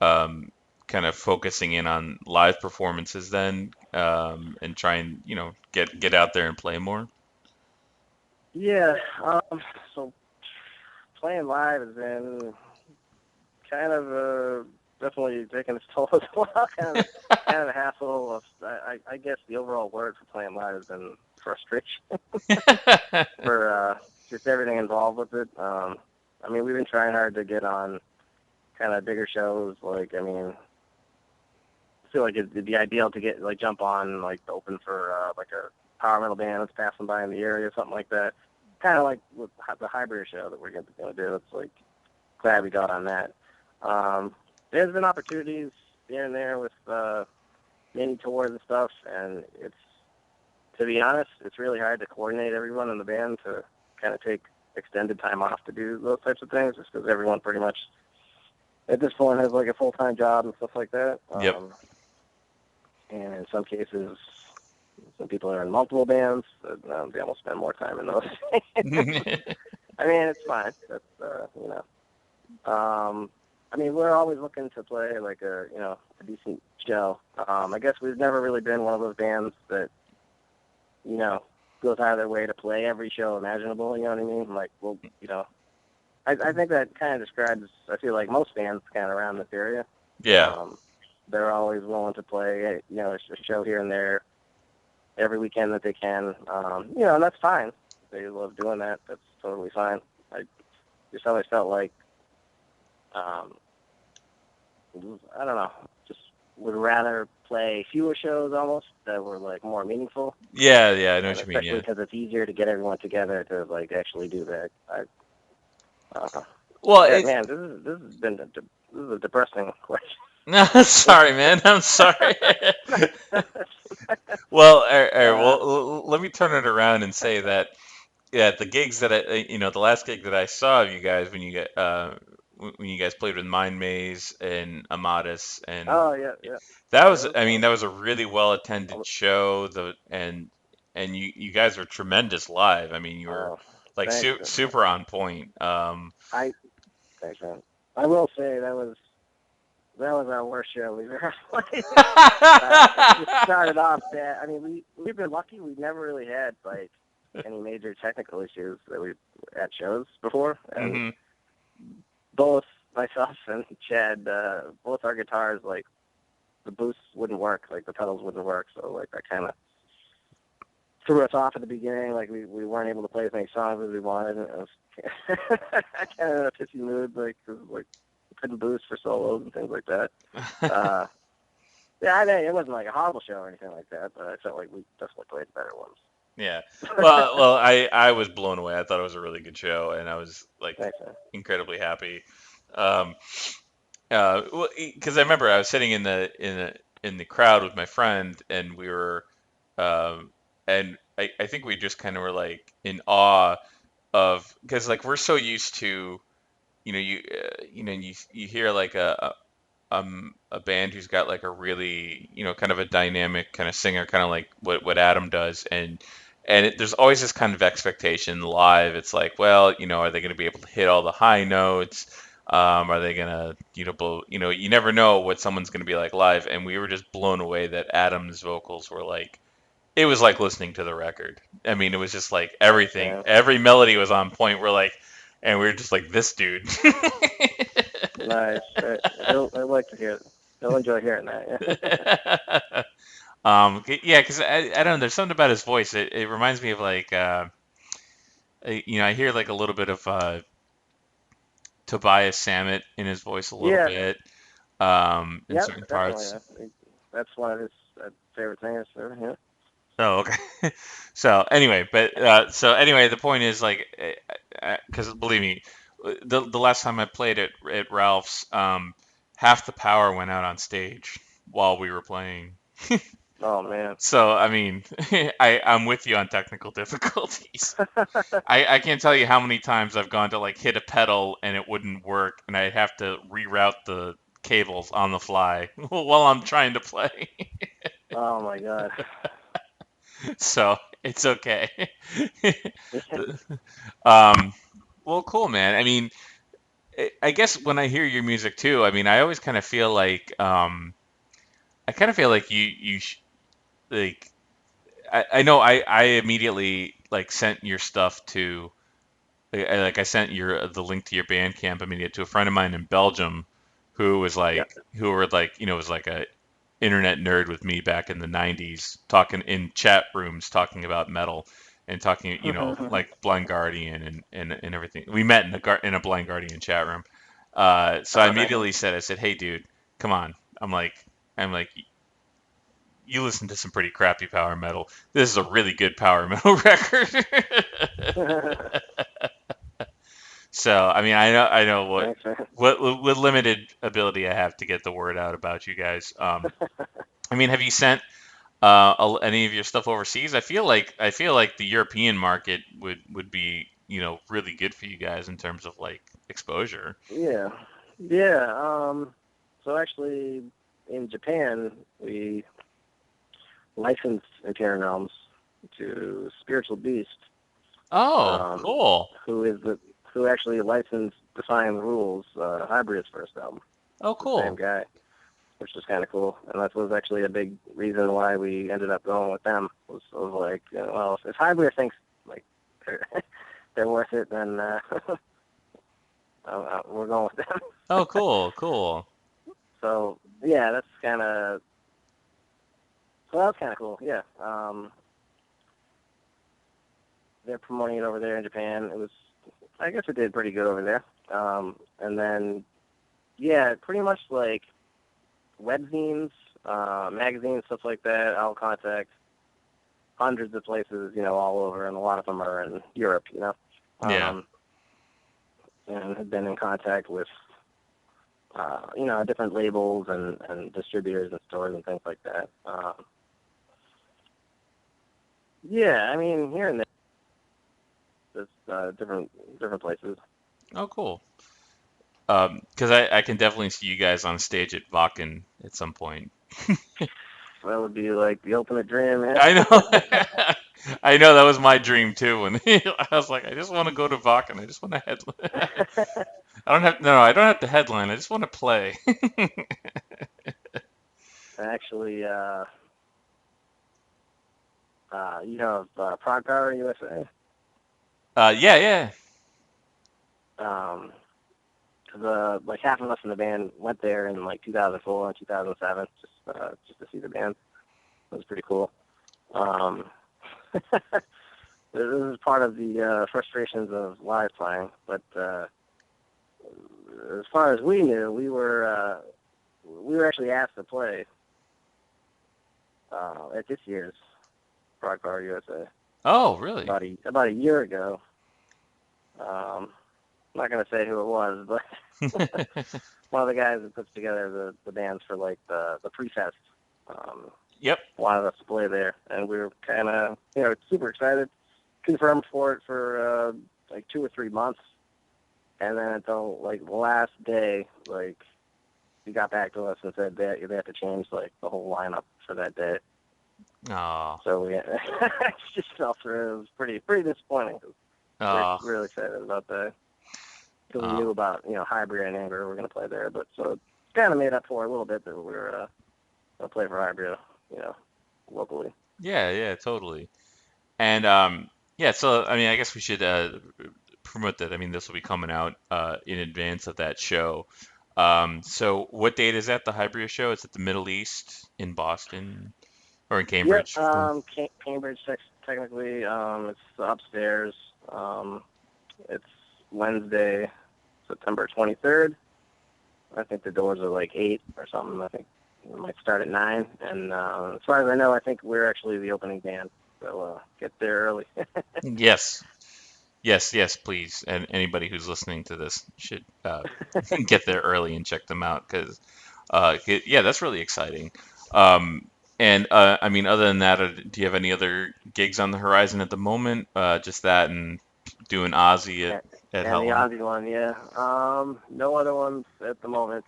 kind of focusing in on live performances then, and try and get out there and play more? Yeah. So playing live has been kind of definitely taking its toll as well. kind of a hassle. I guess the overall word for playing live has been frustration for just everything involved with it. I mean, we've been trying hard to get on kind of bigger shows. Like, I mean, I feel like it'd be ideal to jump on like to open for like a power metal band that's passing by in the area, something like that. Kind of like with the hybrid show that we're going to do. It's like glad we got on that. There's been opportunities here and there with mini tours and stuff, and to be honest, it's really hard to coordinate everyone in the band to kind of take extended time off to do those types of things, just because everyone pretty much at this point has like a full-time job and stuff like that. Yep. And in some cases, some people are in multiple bands, so they almost spend more time in those. I mean, it's fine. That's I mean, we're always looking to play like a decent show. I guess we've never really been one of those bands that goes out of their way to play every show imaginable. You know what I mean? Like, well, I think that kind of describes. I feel like most bands kind of around this area. Yeah. They're always willing to play, a show here and there every weekend that they can. And that's fine. They love doing that. That's totally fine. I just always felt like, I don't know, just would rather play fewer shows almost that were like more meaningful. Yeah, I know what you mean. Especially because it's easier to get everyone together to like actually do that. Man, this has been a depressing question. Sorry, man. I'm sorry. Well, well, Uh, let me turn it around and say that yeah, the gigs that the last gig that I saw of you guys when you guys played with Mind Maze and Amatis, and oh yeah, yeah, that yeah. was, That was I mean, fun. that was a really well attended show. And you guys were tremendous live. I mean, you were Oh, like thanks. super on point. I thanks, man. I will say that was our worst show we've ever played. It started off bad. I mean, we've been lucky. We've never really had like any major technical issues that we at shows before, and hmm both myself and Chad, both our guitars, like the boosts wouldn't work, like the pedals wouldn't work, so like that kind of threw us off at the beginning. Like we weren't able to play as many songs as we wanted. And it was kind of in a pissy mood, like 'cause, like we couldn't boost for solos and things like that. Uh, yeah, I mean, it wasn't like a horrible show or anything like that, but I felt like we definitely played better ones. Yeah. Well, I was blown away. I thought it was a really good show, and I was like Thanks, man. incredibly happy. Um, because I remember I was sitting in the crowd with my friend, and we were, and I think we just kind of were like in awe of because like we're so used to you hear like a band who's got like a really kind of a dynamic kind of singer, kind of like what Adam does, there's always this kind of expectation live. It's like, well, are they going to be able to hit all the high notes? Are they gonna, you never know what someone's gonna be like live, and we were just blown away that Adam's vocals were like, it was like listening to the record. I mean, it was just like Thanks, everything, man. every melody was on point. And we were just like, this dude. Nice. He'll like to hear it. He'll enjoy hearing that. Yeah. Yeah, because I don't know, there's something about his voice. It reminds me of like, I hear like a little bit of Tobias Sammet in his voice a little Yeah. bit, in Yep. certain Definitely. parts. That's one of his favorite singers. So, yeah. Oh, okay. So anyway, the point is like, because believe me, the last time I played at Ralph's, half the power went out on stage while we were playing. Oh man. So I mean, I'm with you on technical difficulties. I can't tell you how many times I've gone to like hit a pedal and it wouldn't work, and I have to reroute the cables on the fly while I'm trying to play. Oh my God. So it's okay. Um, well, cool, man. I mean, I guess when I hear your music too, I mean, I always kind of feel like, I kind of feel like like, I know I immediately like sent your stuff to, I sent the link to your Bandcamp immediately to a friend of mine in Belgium Yep. who were like, was like a internet nerd with me back in the 90s, talking in chat rooms, talking about metal and talking, like Blind Guardian and everything. We met in a Blind Guardian chat room. So I Oh, nice. immediately I said, hey, dude, come on. I'm like, you listen to some pretty crappy power metal. This is a really good power metal record. So, I mean, I know Thanks, man. what limited ability I have to get the word out about you guys. I mean, have you sent any of your stuff overseas? I feel like the European market would be, really good for you guys in terms of like exposure. Yeah. Yeah. So actually, in Japan, we licensed Empyrean to Spiritual Beast, Oh, um, cool. who actually licensed Defying the Rules, Hybrids first album. Oh, The same cool. guy, which is kind of cool. And that was actually a big reason why we ended up going with them. Was like, well, if Hybrid thinks like they're, they're worth it, then we're going with them. Oh, cool. Cool. So yeah, that's kind of so that was kind of cool. Yeah, they're promoting it over there in Japan. It was, I guess, it did pretty good over there. And then yeah, pretty much like webzines, magazines, stuff like that. I'll contact hundreds of places, all over, and a lot of them are in Europe, Yeah. and have been in contact with, different labels and distributors and stores and things like that. Yeah, I mean, here and there, just different places. Oh, cool. Because I can definitely see you guys on stage at Wacken at some point. That would be like the ultimate dream, man. I know. I know that was my dream too. When I was like, I just want to go to Wacken. I just want to headline. I don't have no, I don't have to headline. I just want to play. Actually, you know, Prague Power USA. Yeah, yeah. Um, 'Cause like half of us in the band went there in like 2004 and 2007, just to see the band. It was pretty cool. Um, this is part of the frustrations of live playing, but as far as we knew, we were actually asked to play at this year's Prague Power USA Oh, really? about a year ago. I'm not gonna say who it was, but one of the guys that puts together the bands for like the pre-fest Yep. wanted us to play there, and we were kind of super excited. Confirmed for it for like 2 or 3 months, and then until like the last day, like he got back to us and said that they have to change like the whole lineup for that day. Oh, So we just fell through. It was pretty disappointing. We're oh, really excited about that. Because we knew about, Hybrid and Anger were going to play there, but so it kind of made up for a little bit that we were going to play for Hybrid, locally. yeah, yeah, totally. And yeah. So I mean, I guess we should promote that. I mean, this will be coming out in advance of that show. So what date is that? The Hybrid show? It's at the Middle East in Boston or in Yep, Cambridge? Cambridge, technically, it's upstairs. It's Wednesday, September 23rd. I think the doors are like 8 or something. I think it might start at 9. And as far as I know, I think we're actually the opening band. So get there early. Yes. Yes, yes, please. And anybody who's listening to this should get there early and check them out because, yeah, that's really exciting. Um, and I mean, other than that, do you have any other gigs on the horizon at the moment? Just that and doing Ozzy at And how the long? Ozzy one, yeah. No other ones at the moment.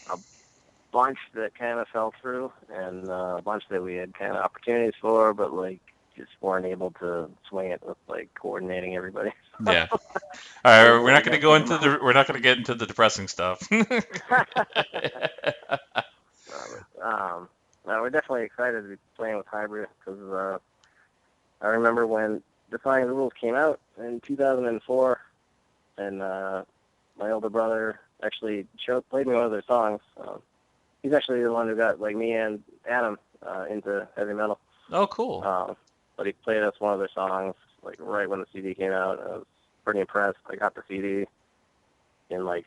A bunch that kind of fell through, and a bunch that we had kind of opportunities for, but like just weren't able to swing it with like coordinating everybody. Yeah. All right, Those are the guys at the moment. we're not going to get into the depressing stuff. We're definitely excited to be playing with Hybrid because I remember when Defying the Rules came out in 2004, and my older brother actually played me one of their songs. He's actually the one who got like me and Adam into heavy metal. Oh, cool. But he played us one of their songs like right when the CD came out. And I was pretty impressed. I got the CD in like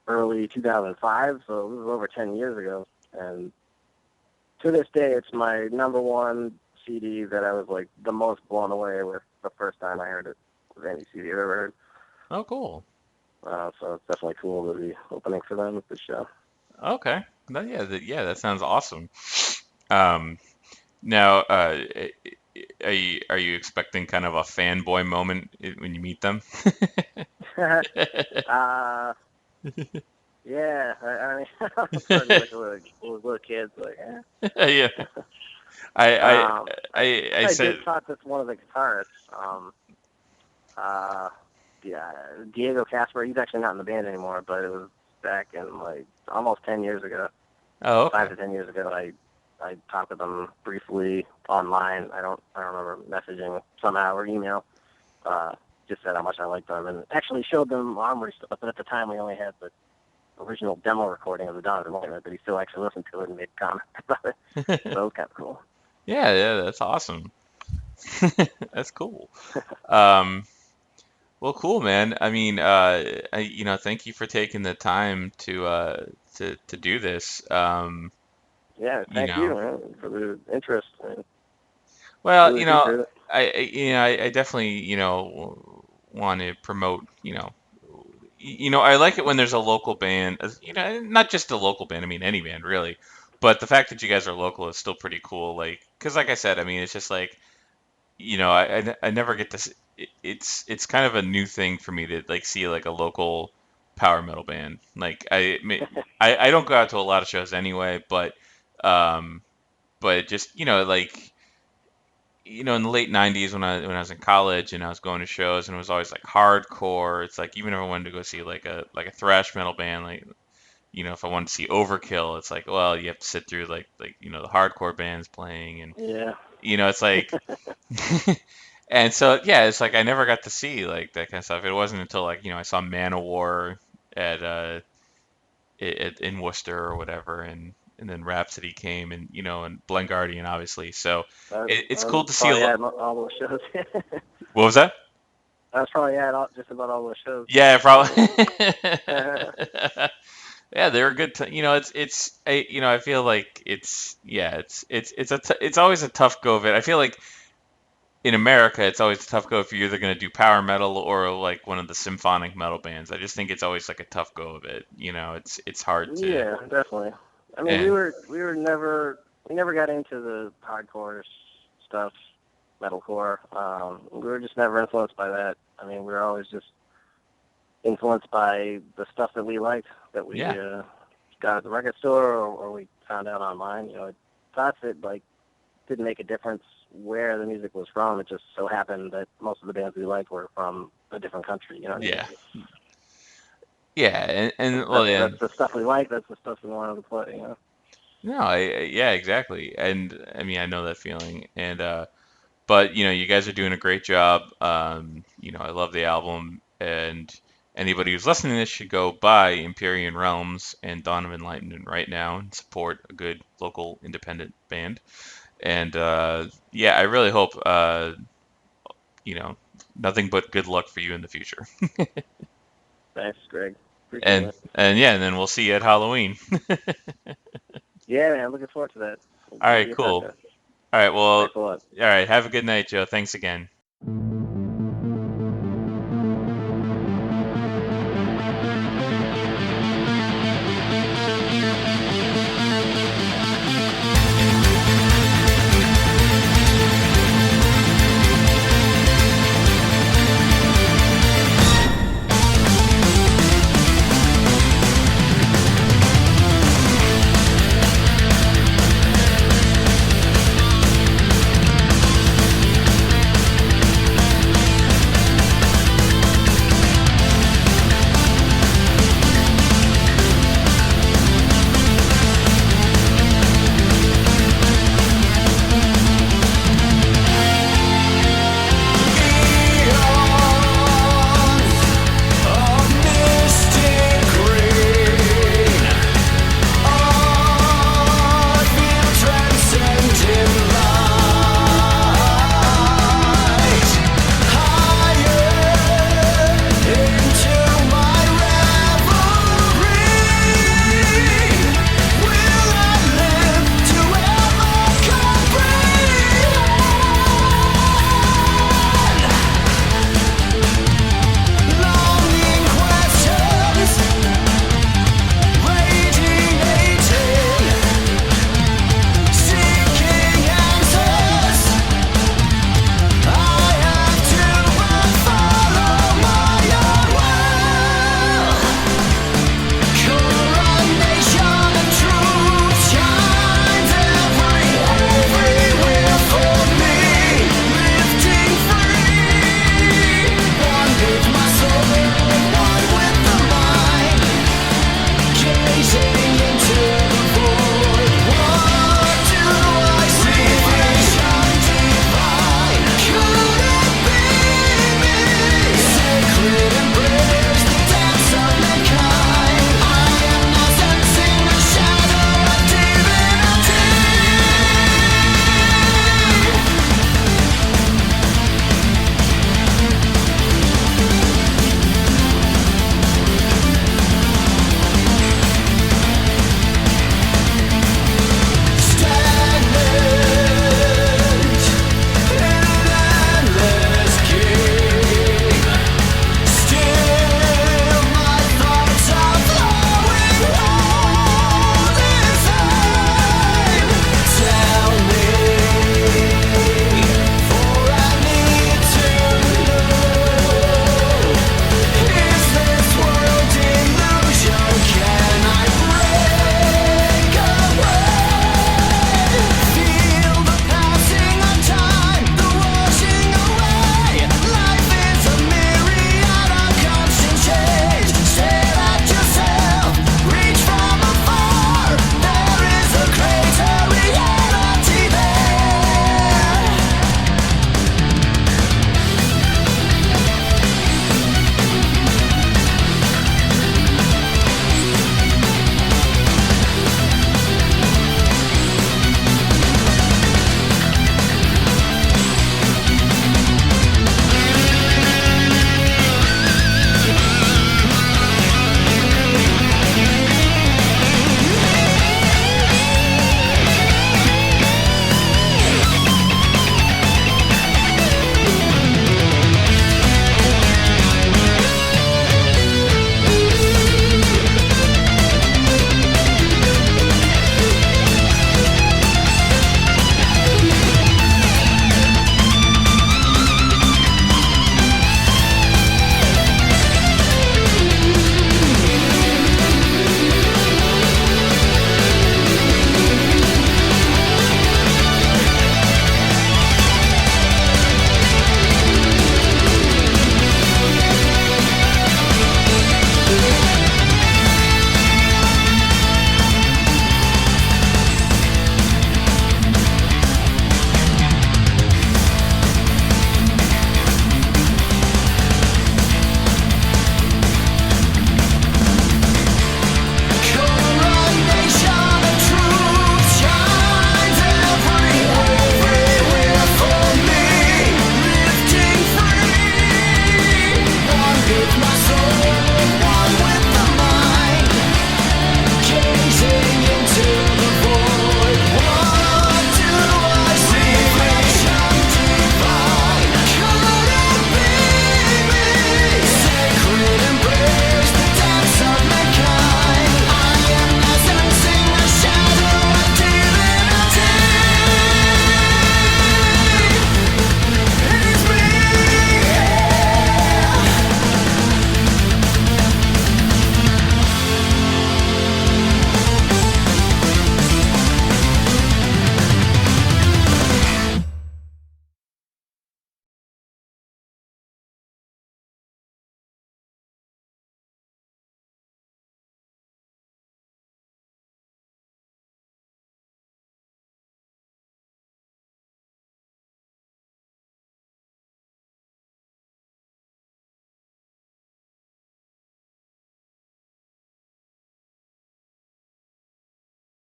early 2005, so it was over 10 years ago. And to this day, it's my number one CD that I was like the most blown away with the first time I heard it of any CD I've ever heard. Oh, cool. So it's definitely cool to be opening for them at the show. Okay. Yeah, yeah, that sounds awesome. Um, Now, are you expecting kind of a fanboy moment when you meet them? uh, yeah, I mean, I'm starting like little kids, like, Yeah. I I Um, I I said, did talk to one of the guitarists. Uh, yeah, Diego Casper. He's actually not in the band anymore, but it was back in like almost 10 years ago, oh, okay. 5 to 10 years ago. I talked with him briefly online. I don't remember messaging somehow or email. Just said how much I liked them and actually showed them Armory stuff. But at the time, we only had the original demo recording of the Dawn of Enlightenment, but he still actually listened to it and made comments about it. So it was kind of cool. Yeah, yeah, that's awesome. That's cool. Um, well, cool, man. I mean, thank you for taking the time to do this. Yeah, You thank you, know, man, for the interest. I well, really appreciate it. I definitely, want to promote, I like it when there's a local band, not just a local band, I mean any band really, but the fact that you guys are local is still pretty cool. Like, because like I said, I mean, it's just like, I never get to. It's kind of a new thing for me to like see like a local power metal band. Like I don't go out to a lot of shows anyway, um, but just like in the late '90s when I was in college and I was going to shows and it was always like hardcore. It's like even if I wanted to go see like a thrash metal band, like if I wanted to see Overkill, it's like, well, you have to sit through like the hardcore bands playing, and Yeah. it's like, and so yeah, it's like I never got to see like that kind of stuff. It wasn't until like I saw Manowar at in Worcester or whatever, and then Rhapsody came, and Blind Guardian obviously. So it's cool to see a Probably lot. at all those shows. What was that? I was probably at just about all those shows. Yeah, probably. Yeah, Yeah, they're good. I feel like it's always a tough go of it. I feel like in America, it's always a tough go if you're either going to do power metal or like one of the symphonic metal bands. I just think it's always like a tough go of it. It's hard to. definitely. I mean, And we never got into the hardcore stuff, metalcore. We were just never influenced by that. I mean, we were always just influenced by the stuff that we liked, that we Yeah. got at the record store or we found out online. Thoughts that like didn't make a difference where the music was from. It just so happened that most of the bands we liked were from a different country. You know what I mean? Yeah. Yeah, and well, yeah. That's the stuff we like. That's the stuff we wanted to play. No, yeah, exactly. And I mean, I know that feeling. And but you guys are doing a great job. I love the album, and anybody who's listening to this should go buy Empyrean Realms and Dawn of Enlightenment right now and support a good local independent band. And yeah, I really hope you know nothing but good luck for you in the future. Thanks, Greg. Appreciate And it. yeah, and then we'll see you at Halloween. Yeah, man. Looking forward to that. All We'll right, be in touch. cool. All right, well, Thanks a lot. all right. Have a good night, Joe. Thanks again.